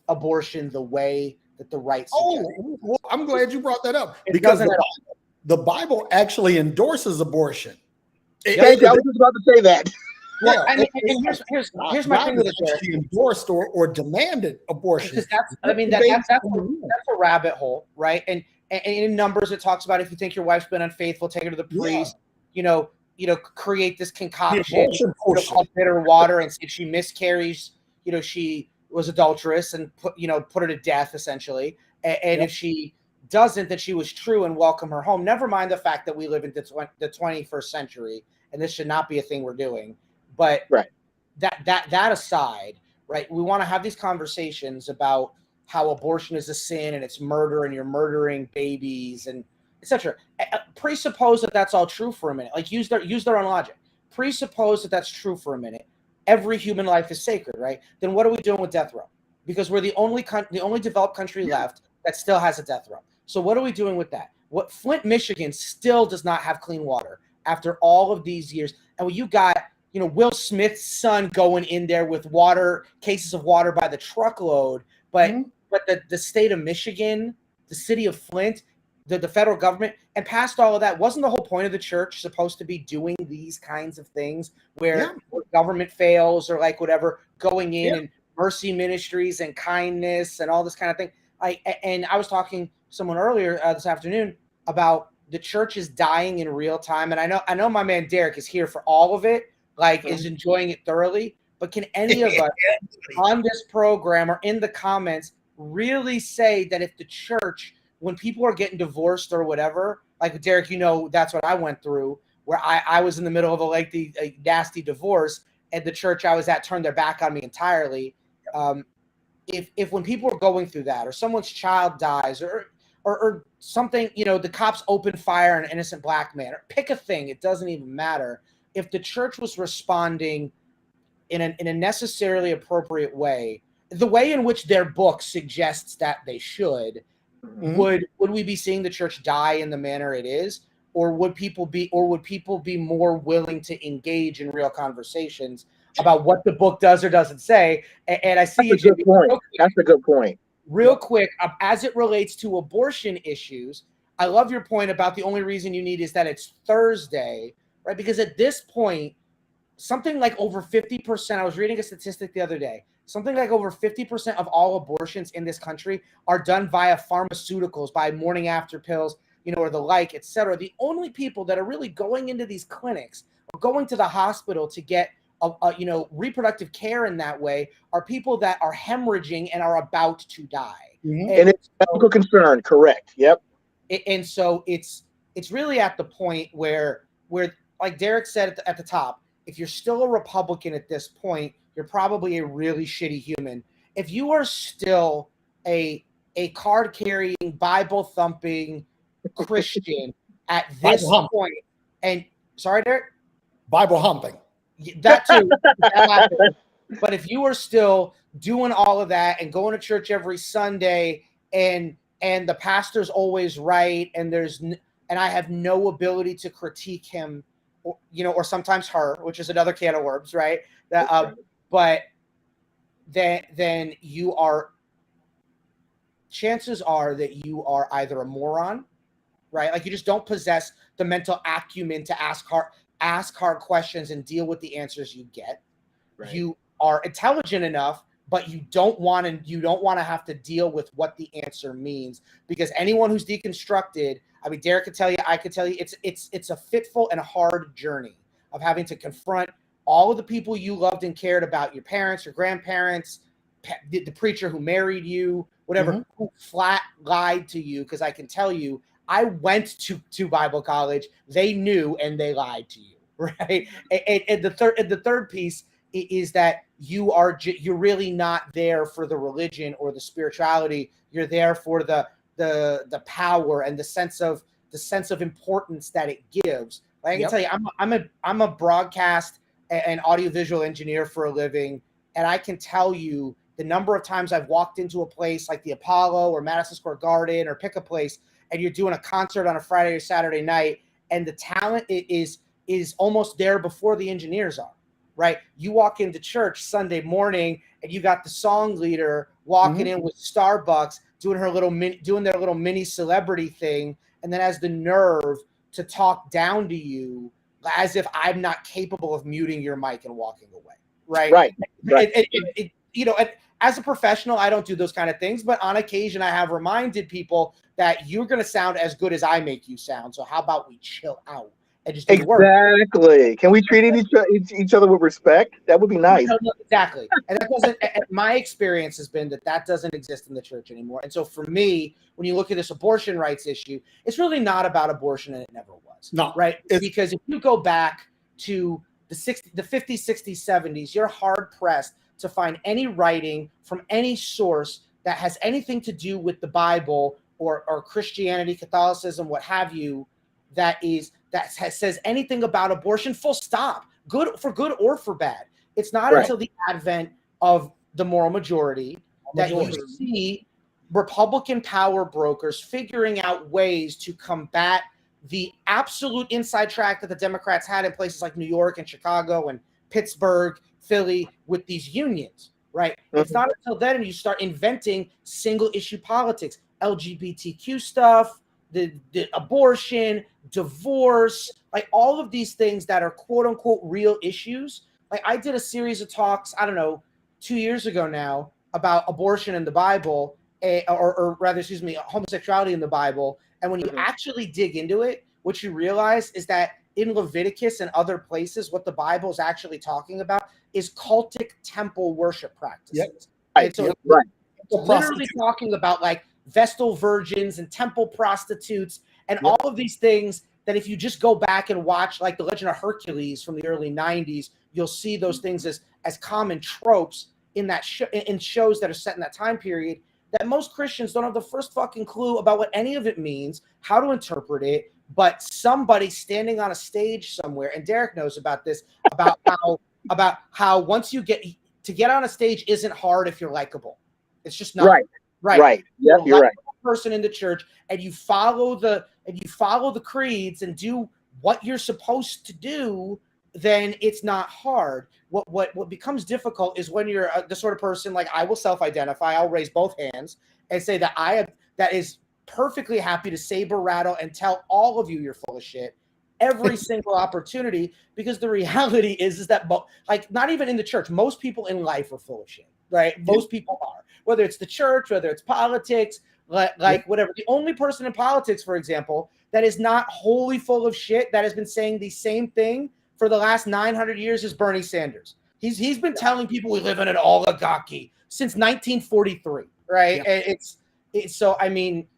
Speaker 2: abortion the way that the right suggests.
Speaker 1: Well, I'm glad you brought that up, because the Bible actually endorses abortion.
Speaker 3: I was just about to say that.
Speaker 2: Well, here's my thing with it.
Speaker 1: She endorsed or demanded abortion.
Speaker 2: Because that's a rabbit hole, right? And and in Numbers, it talks about if you think your wife's been unfaithful, take her to the priest. Create this concoction called bitter water, and if she miscarries, she was adulterous, and put her to death essentially. And if she doesn't, then she was true, and welcome her home. Never mind the fact that we live in the 21st century, and this should not be a thing we're doing. But that aside, right? We want to have these conversations about how abortion is a sin and it's murder, and you're murdering babies and etc. Presuppose that that's all true for a minute. Like use their own logic. Presuppose that that's true for a minute. Every human life is sacred, right? Then what are we doing with death row? Because we're the only developed country left that still has a death row. So what are we doing with that? What Flint, Michigan still does not have clean water after all of these years. And when you got, Will Smith's son going in there with cases of water by the truckload, but the state of Michigan, the city of Flint, the federal government, and past all of that, wasn't the whole point of the church supposed to be doing these kinds of things where government fails or like whatever, going in and mercy ministries and kindness and all this kind of thing? And I was talking to someone earlier this afternoon about the church is dying in real time. And I know my man Derek is here for all of it, is enjoying it thoroughly. But can any of us on this program or in the comments really say that if the church, when people are getting divorced or whatever, like Derek, that's what I went through, where I was in the middle of a nasty divorce, and the church I was at turned their back on me entirely. If when people are going through that, or someone's child dies, or something, the cops open fire on an innocent black man, or pick a thing, it doesn't even matter. If the church was responding in a necessarily appropriate way, the way in which their book suggests that they should, would we be seeing the church die in the manner it is, or would people be more willing to engage in real conversations about what the book does or doesn't say? And I see
Speaker 3: that's a good point. That's a good point.
Speaker 2: Real quick, as it relates to abortion issues, I love your point about the only reason you need is that it's Thursday, right? Because at this point, something like over 50%, I was reading a statistic the other day, something like over 50% of all abortions in this country are done via pharmaceuticals, by morning after pills, or the like, etc. The only people that are really going into these clinics or going to the hospital to get reproductive care in that way are people that are hemorrhaging and are about to die.
Speaker 3: And it's a medical concern, correct? Yep.
Speaker 2: And so it's really at the point where like Derek said at the top, if you're still a Republican at this point, you're probably a really shitty human. If you are still a card-carrying, Bible-thumping Christian at this point, and sorry, Derek?
Speaker 1: Bible humping.
Speaker 2: That too. But if you are still doing all of that and going to church every Sunday, and the pastor's always right, and I have no ability to critique him, or sometimes her, which is another can of worms, right? But then chances are that you are either a moron, right? Like you just don't possess the mental acumen to ask hard questions and deal with the answers you get. Right. You are intelligent enough, but you don't want to have to deal with what the answer means, because anyone who's deconstructed, I mean, Derek could tell you, I could tell you, it's a fitful and hard journey of having to confront all of the people you loved and cared about, your parents, your grandparents, the preacher who married you, whatever, who flat lied to you. Because I can tell you, I went to Bible college. They knew and they lied to you, right? And the third piece is that you're really not there for the religion or the spirituality. You're there for the power and the sense of importance that it gives. Like I can tell you, I'm a broadcast and audiovisual engineer for a living, and I can tell you the number of times I've walked into a place like the Apollo or Madison Square Garden, or pick a place, and you're doing a concert on a Friday or Saturday night, and the talent is almost there before the engineers are, right? You walk into church Sunday morning, and you got the song leader walking in with Starbucks, doing their little mini celebrity thing, and then has the nerve to talk down to you as if I'm not capable of muting your mic and walking away, right?
Speaker 3: Right.
Speaker 2: as a professional, I don't do those kind of things, but on occasion I have reminded people that you're going to sound as good as I make you sound. So how about we chill out and just do the work?
Speaker 3: Exactly. Can we treat each other with respect? That would be nice.
Speaker 2: No, exactly. And that doesn't, my experience has been that doesn't exist in the church anymore. And so for me, when you look at this abortion rights issue, it's really not about abortion, and it never was.
Speaker 1: No,
Speaker 2: right? Because if you go back to the 50s, 60s, 70s, you're hard pressed to find any writing from any source that has anything to do with the Bible or Christianity, Catholicism, what have you, that says anything about abortion, full stop, good or for bad. It's not until the advent of the moral majority that you see Republican power brokers figuring out ways to combat the absolute inside track that the Democrats had in places like New York and Chicago and Pittsburgh, Philly, with these unions, right? Mm-hmm. It's not until then you start inventing single issue politics, LGBTQ stuff, the abortion, divorce, like all of these things that are quote unquote real issues. Like I did a series of talks, I don't know, 2 years ago now about abortion in the Bible, or rather, homosexuality in the Bible. And when you actually dig into it, what you realize is that in Leviticus and other places, what the Bible is actually talking about is cultic temple worship practices.
Speaker 1: Yep.
Speaker 2: And so it's literally talking about like Vestal virgins and temple prostitutes and all of these things that if you just go back and watch like the Legend of Hercules from the early 90s, you'll see those things as common tropes in that in shows that are set in that time period, that most Christians don't have the first fucking clue about what any of it means, how to interpret it, but somebody standing on a stage somewhere, and Derek knows about this, about how once you get on a stage isn't hard if you're likable. It's just not. Right.
Speaker 3: Yeah, you're right.
Speaker 2: Person in the church, and you follow the creeds and do what you're supposed to do, then it's not hard. What becomes difficult is when you're the sort of person like I will self-identify. I'll raise both hands and say that is perfectly happy to saber rattle and tell all of you you're full of shit every single opportunity, because the reality is that like not even in the church, most people in life are full of shit, right? Most people are, whether it's the church, whether it's politics, like whatever. The only person in politics, for example, that is not wholly full of shit, that has been saying the same thing for the last 900 years is Bernie Sanders. He's been telling people we live in an oligarchy since 1943, right? Yeah. It's so, I mean,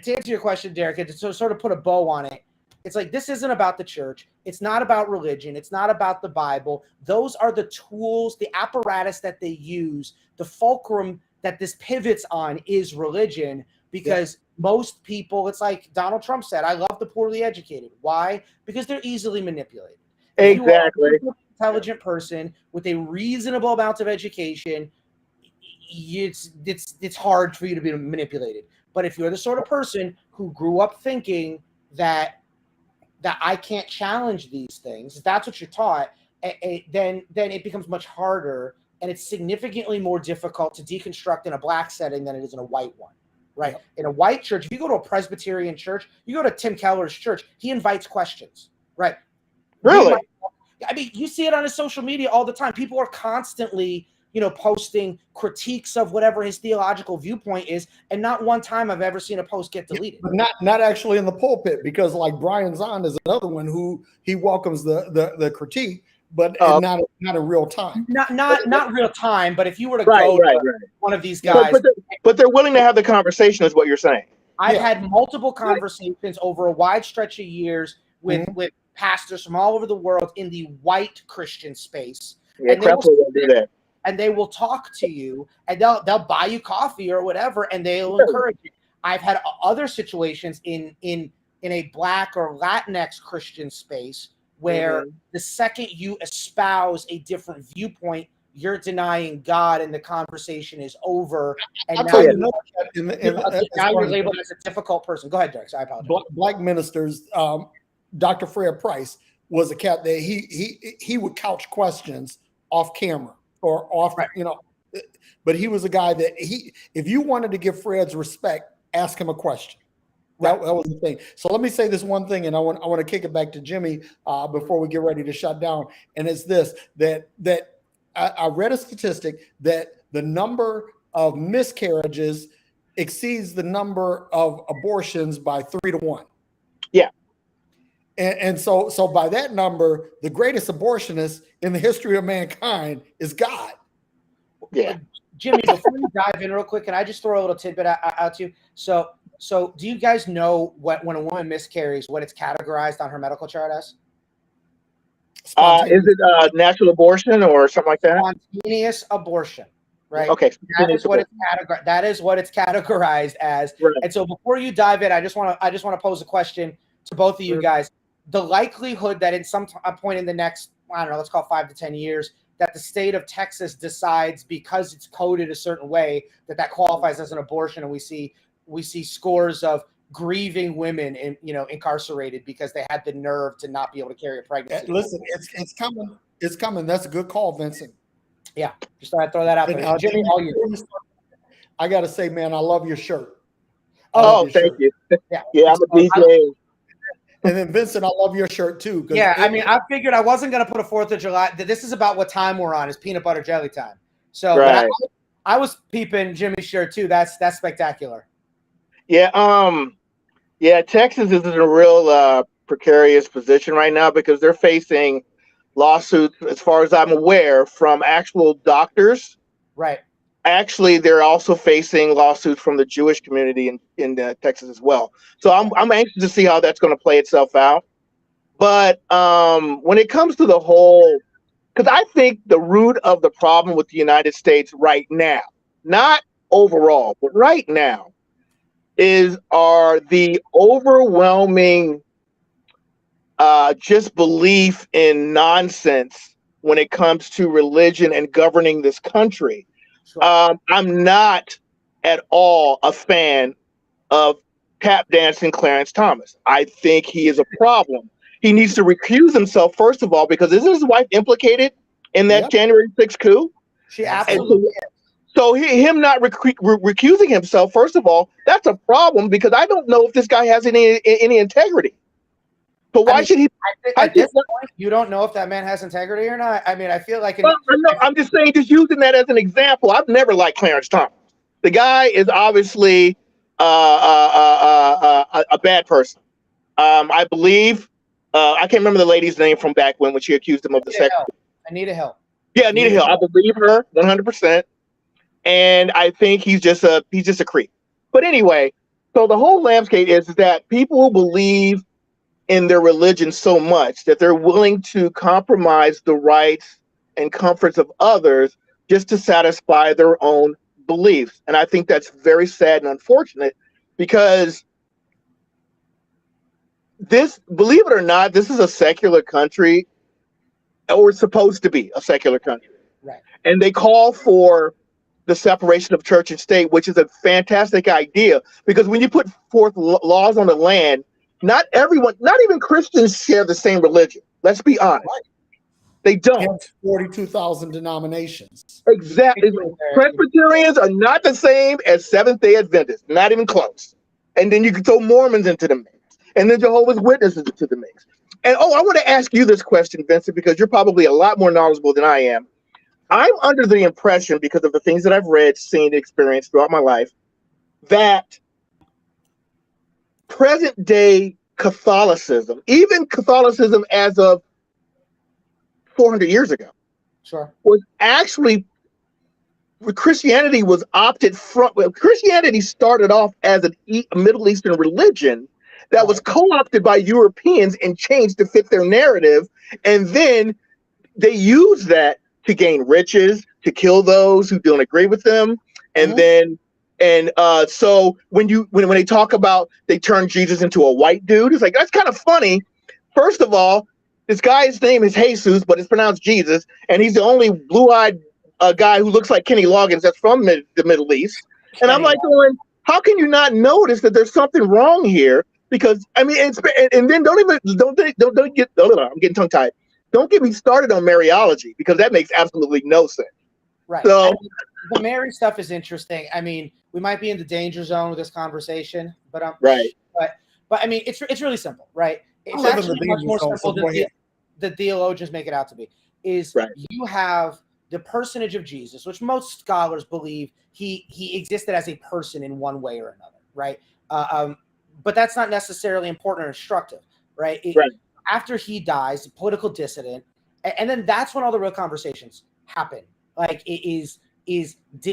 Speaker 2: to answer your question, Derek, and to sort of put a bow on it, it's like, this isn't about the church. It's not about religion. It's not about the Bible. Those are the tools, the apparatus that they use. The fulcrum that this pivots on is religion, because most people, it's like Donald Trump said, I love the poorly educated. Why? Because they're easily manipulated.
Speaker 3: Exactly.
Speaker 2: If you are an intelligent person with a reasonable amount of education, it's hard for you to be manipulated. But if you're the sort of person who grew up thinking that I can't challenge these things, if that's what you're taught, then it becomes much harder, and it's significantly more difficult to deconstruct in a black setting than it is in a white one, right? In a white church, if you go to a Presbyterian church, you go to Tim Keller's church, he invites questions, right?
Speaker 3: Really?
Speaker 2: I mean, you see it on his social media all the time. People are constantly, posting critiques of whatever his theological viewpoint is, and not one time I've ever seen a post get deleted.
Speaker 1: But not actually in the pulpit, because like Brian Zahn is another one who he welcomes the critique, but not in real time.
Speaker 2: Not real time. But if you were to go to one of these guys,
Speaker 3: but they're willing to have the conversation, is what you're saying.
Speaker 2: I've had multiple conversations over a wide stretch of years with pastors from all over the world in the white Christian space.
Speaker 3: Yeah, crap will do that.
Speaker 2: And they will talk to you, and they'll buy you coffee or whatever, and they'll encourage you. I've had other situations in a Black or Latinx Christian space where the second you espouse a different viewpoint, you're denying God, and the conversation is over. And now you're labeled as a difficult person. Go ahead, Derek. I apologize.
Speaker 1: Black ministers, Dr. Fred Price was a cat that he would couch questions off camera or off, but he was a guy that if you wanted to give Fred's respect, ask him a question. That was the thing. So let me say this one thing, and I want to kick it back to Jimmy before we get ready to shut down. And it's this, that I read a statistic that the number of miscarriages exceeds the number of abortions by 3 to 1.
Speaker 3: Yeah.
Speaker 1: And so by that number, the greatest abortionist in the history of mankind is God.
Speaker 3: Yeah.
Speaker 2: Jimmy, before you dive in real quick, can I just throw a little tidbit out to you? So do you guys know when a woman miscarries, what it's categorized on her medical chart as?
Speaker 3: Is it natural abortion or something like that?
Speaker 2: Spontaneous abortion, right?
Speaker 3: Okay.
Speaker 2: That is what it's categorized as.
Speaker 3: Right.
Speaker 2: And so before you dive in, I just want to pose a question to both of you guys. The likelihood that in some point in the next, I don't know, let's call it 5 to 10 years, that the state of Texas decides because it's coded a certain way that qualifies as an abortion, and we see scores of grieving women incarcerated because they had the nerve to not be able to carry a pregnancy.
Speaker 1: Listen, it's coming. It's coming. That's a good call, Vincent.
Speaker 2: Yeah, just thought I'd throw that out there. Jimmy, all you.
Speaker 1: I got to say, man, I love your shirt.
Speaker 3: Thank you.
Speaker 2: Yeah,
Speaker 3: I'm a DJ.
Speaker 1: And then Vincent, I love your shirt too.
Speaker 2: Yeah, I figured I wasn't going to put a 4th of July. This is about what time we're on. It's peanut butter jelly time. So
Speaker 3: right.
Speaker 2: But I was peeping Jimmy's shirt too. That's spectacular.
Speaker 3: Yeah. Texas is in a real precarious position right now because they're facing lawsuits, as far as I'm aware, from actual doctors.
Speaker 2: Right.
Speaker 3: Actually, they're also facing lawsuits from the Jewish community in Texas as well. So I'm anxious to see how that's going to play itself out. But when it comes to the whole, because I think the root of the problem with the United States right now, not overall, but right now, are the overwhelming just belief in nonsense when it comes to religion and governing this country. Sure. I'm not at all a fan of tap dancing Clarence Thomas. I think he is a problem. He needs to recuse himself, first of all, because isn't his wife implicated in that January 6th coup?
Speaker 2: She absolutely is.
Speaker 3: So him not recusing himself, first of all, that's a problem because I don't know if this guy has any integrity. But why should he?
Speaker 2: At this point, you don't know if that man has integrity or not. I mean, I feel like.
Speaker 3: I'm just saying, just using that as an example. I've never liked Clarence Thomas. The guy is obviously a bad person. I believe. I can't remember the lady's name from back when she accused him of the sex.
Speaker 2: Anita Hill.
Speaker 3: Yeah, Anita Hill. I believe her 100%. And I think he's just a creep. But anyway, so the whole landscape is that people believe in their religion so much that they're willing to compromise the rights and comforts of others just to satisfy their own beliefs. And I think that's very sad and unfortunate because this, believe it or not, this is a secular country, or it's supposed to be a secular country.
Speaker 2: Right. And
Speaker 3: they call for the separation of church and state, which is a fantastic idea because when you put forth laws on the land, not everyone, not even Christians share the same religion. Let's be honest. Right. They don't.
Speaker 1: 42,000 denominations.
Speaker 3: Exactly. Presbyterians are not the same as Seventh-day Adventists, not even close. And then you can throw Mormons into the mix, and then Jehovah's Witnesses into the mix. And I want to ask you this question, Vincent, because you're probably a lot more knowledgeable than I am. I'm under the impression, because of the things that I've read, seen, experienced throughout my life, that present day Catholicism, even Catholicism as of 400 years ago,
Speaker 2: sure,
Speaker 3: was actually, Christianity was opted from. Well, Christianity started off as a Middle Eastern religion that was co-opted by Europeans and changed to fit their narrative, and then they used that to gain riches, to kill those who don't agree with them, and then. And so when they talk about they turn Jesus into a white dude, it's like, that's kind of funny. First of all, this guy's name is Jesus, but it's pronounced Jesus, and he's the only blue-eyed guy who looks like Kenny Loggins that's from the Middle East. And I'm like going, how can you not notice that there's something wrong here? Because I mean, and then don't get. I'm getting tongue-tied. Don't get me started on Mariology because that makes absolutely no sense.
Speaker 2: Right. So the Mary stuff is interesting. I mean, we might be in the danger zone with this conversation, but
Speaker 3: right.
Speaker 2: But I mean, it's really simple, right? It's actually much more simple than the theologians make it out to be. You have the personage of Jesus, which most scholars believe he existed as a person in one way or another, right? But that's not necessarily important or instructive, right?
Speaker 3: Right.
Speaker 2: After he dies, political dissident, and then that's when all the real conversations happen. Like,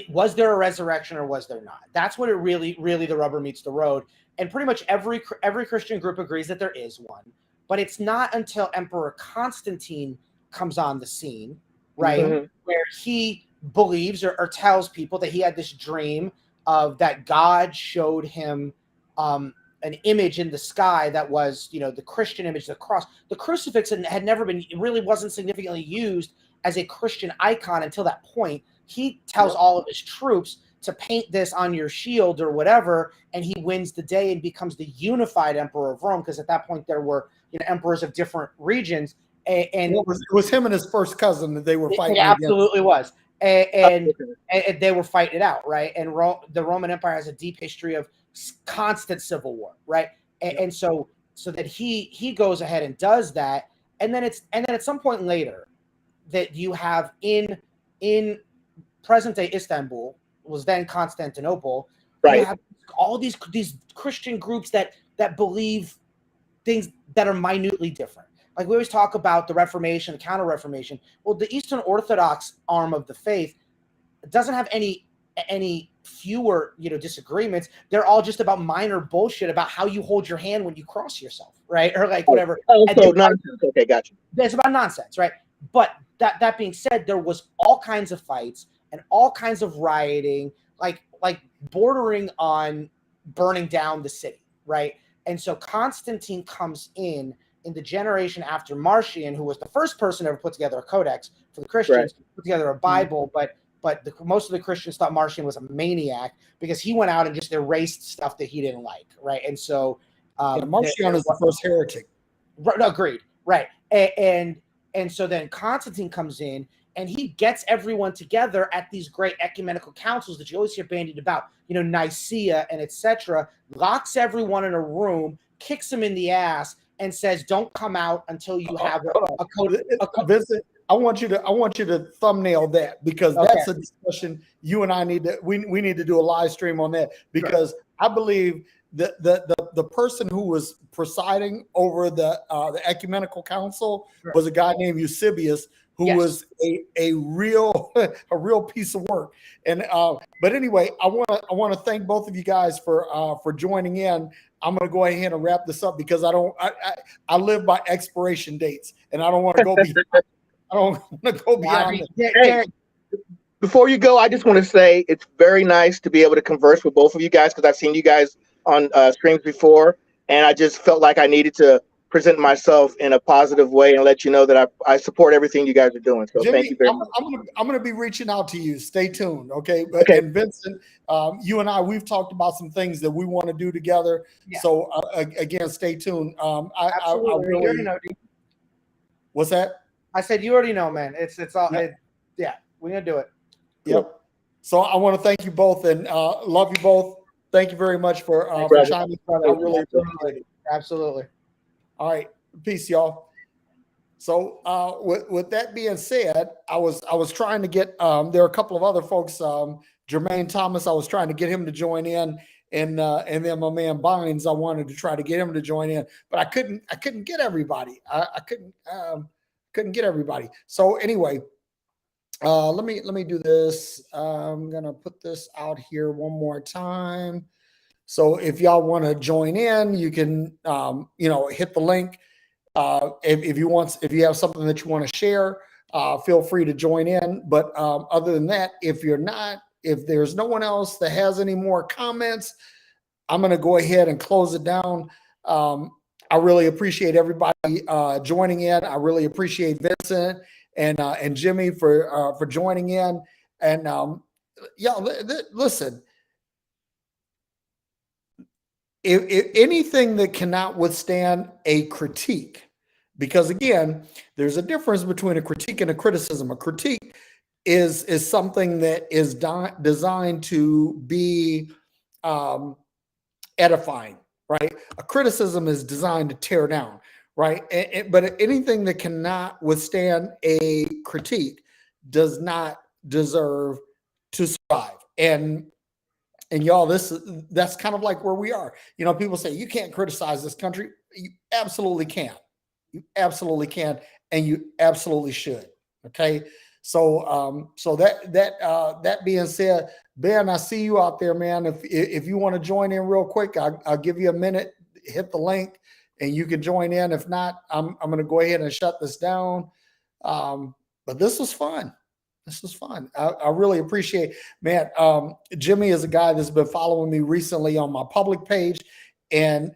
Speaker 2: was there a resurrection or was there not? That's when it really the rubber meets the road. And pretty much every Christian group agrees that there is one, but it's not until Emperor Constantine comes on the scene, right,
Speaker 3: Mm-hmm.
Speaker 2: where he believes or tells people that he had this dream of that God showed him an image in the sky that was, the Christian image, the cross. The crucifix had never been, it really wasn't significantly used as a Christian icon until that point. He tells all of his troops to paint this on your shield or whatever, and he wins the day and becomes the unified emperor of Rome, because at that point there were emperors of different regions. And
Speaker 1: it was him and his first cousin that they were fighting.
Speaker 2: It absolutely was. And they were fighting it out, right? And the Roman Empire has a deep history of constant civil war, right? And so that he goes ahead and does that, and then at some point later that you have in present day Istanbul, was then Constantinople,
Speaker 3: right?
Speaker 2: You have all these Christian groups that believe things that are minutely different. Like, we always talk about the Reformation, the Counter-Reformation. Well, the Eastern Orthodox arm of the faith doesn't have any fewer disagreements. They're all just about minor bullshit about how you hold your hand when you cross yourself, right? Or like whatever.
Speaker 3: So nonsense. Okay, gotcha.
Speaker 2: It's about nonsense, right? But that being said, there was all kinds of fights and all kinds of rioting, like bordering on burning down the city, right? And so Constantine comes in the generation after Marcion, who was the first person to ever put together a codex for the Christians, put together a Bible, but most of the Christians thought Marcion was a maniac because he went out and just erased stuff that he didn't like, right? And so
Speaker 1: Marcion is the first heretic.
Speaker 2: Agreed, right? And so then Constantine comes in and he gets everyone together at these great ecumenical councils that you always hear bandied about, Nicaea and etc. Locks everyone in a room, kicks them in the ass, and says, "Don't come out until you have a code."
Speaker 1: Vincent, I want you to thumbnail that, because that's a discussion you and I need to we need to do a live stream on that, because I believe that the person who was presiding over the ecumenical council was a guy named Eusebius, who was a real piece of work. And but anyway, I want to thank both of you guys for joining in. I'm going to go ahead and wrap this up, because I live by expiration dates, and I don't want to go beyond. I don't want to go beyond.
Speaker 3: Hey, before you go, I just want to say it's very nice to be able to converse with both of you guys, because I've seen you guys on streams before, and I just felt like I needed to present myself in a positive way and let you know that I support everything you guys are doing. So
Speaker 1: Jimmy,
Speaker 3: thank you very much.
Speaker 1: I'm going to be reaching out to you. Stay tuned, okay? And Vincent, you and I, we've talked about some things that we want to do together. Yeah. So again, stay tuned. I really. What's that?
Speaker 2: I said you already know, man. It's all. Yeah, we're gonna do it.
Speaker 1: Yep. So I want to thank you both, and love you both. Thank you very much for chiming in. I really appreciate it.
Speaker 2: Absolutely.
Speaker 1: All right, peace, y'all. So with that being said, I was trying to get there are a couple of other folks, Jermaine Thomas. I was trying to get him to join in, and then my man Bynes, I wanted to try to get him to join in, but I couldn't get everybody. I couldn't get everybody. So anyway, let me do this. I'm gonna put this out here one more time. So if y'all want to join in, you can, hit the link. If you have something that you want to share, feel free to join in. But other than that, if there's no one else that has any more comments, I'm going to go ahead and close it down. I really appreciate everybody joining in. I really appreciate Vincent and Jimmy for joining in. And listen. If anything that cannot withstand a critique, because again, there's a difference between a critique and a criticism. A critique is something that is designed to be edifying, right? A criticism is designed to tear down, right? But anything that cannot withstand a critique does not deserve to survive. And y'all, that's kind of like where we are. You know, people say you can't criticize this country. You absolutely can. You absolutely can, and you absolutely should. Okay. So that being said, Ben, I see you out there, man. If you want to join in real quick, I'll give you a minute. Hit the link, and you can join in. If not, I'm going to go ahead and shut this down. But this was fun. This was fun. I really appreciate, man. Jimmy is a guy that's been following me recently on my public page, and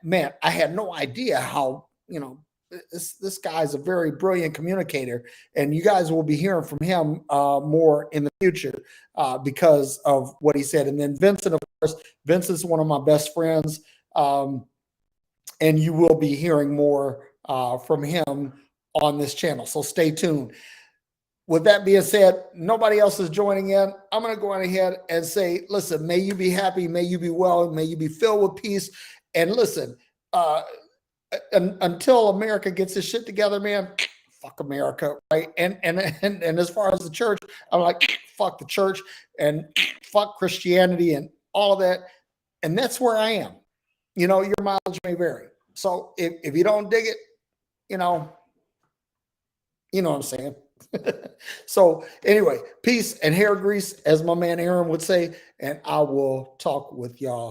Speaker 1: man, I had no idea how, you know, this guy is a very brilliant communicator, and you guys will be hearing from him more in the future because of what he said. And then Vincent, of course, Vincent's one of my best friends, and you will be hearing more from him on this channel. So stay tuned. With that being said, nobody else is joining in. I'm going to go on ahead and say, listen, may you be happy, may you be well, may you be filled with peace. And listen, until America gets this shit together, man, fuck America, right? And as far as the church, I'm like, fuck the church and fuck Christianity and all of that. And that's where I am. You know, your mileage may vary. So if you don't dig it, you know what I'm saying. So anyway, peace and hair grease, as my man Aaron would say, and I will talk with y'all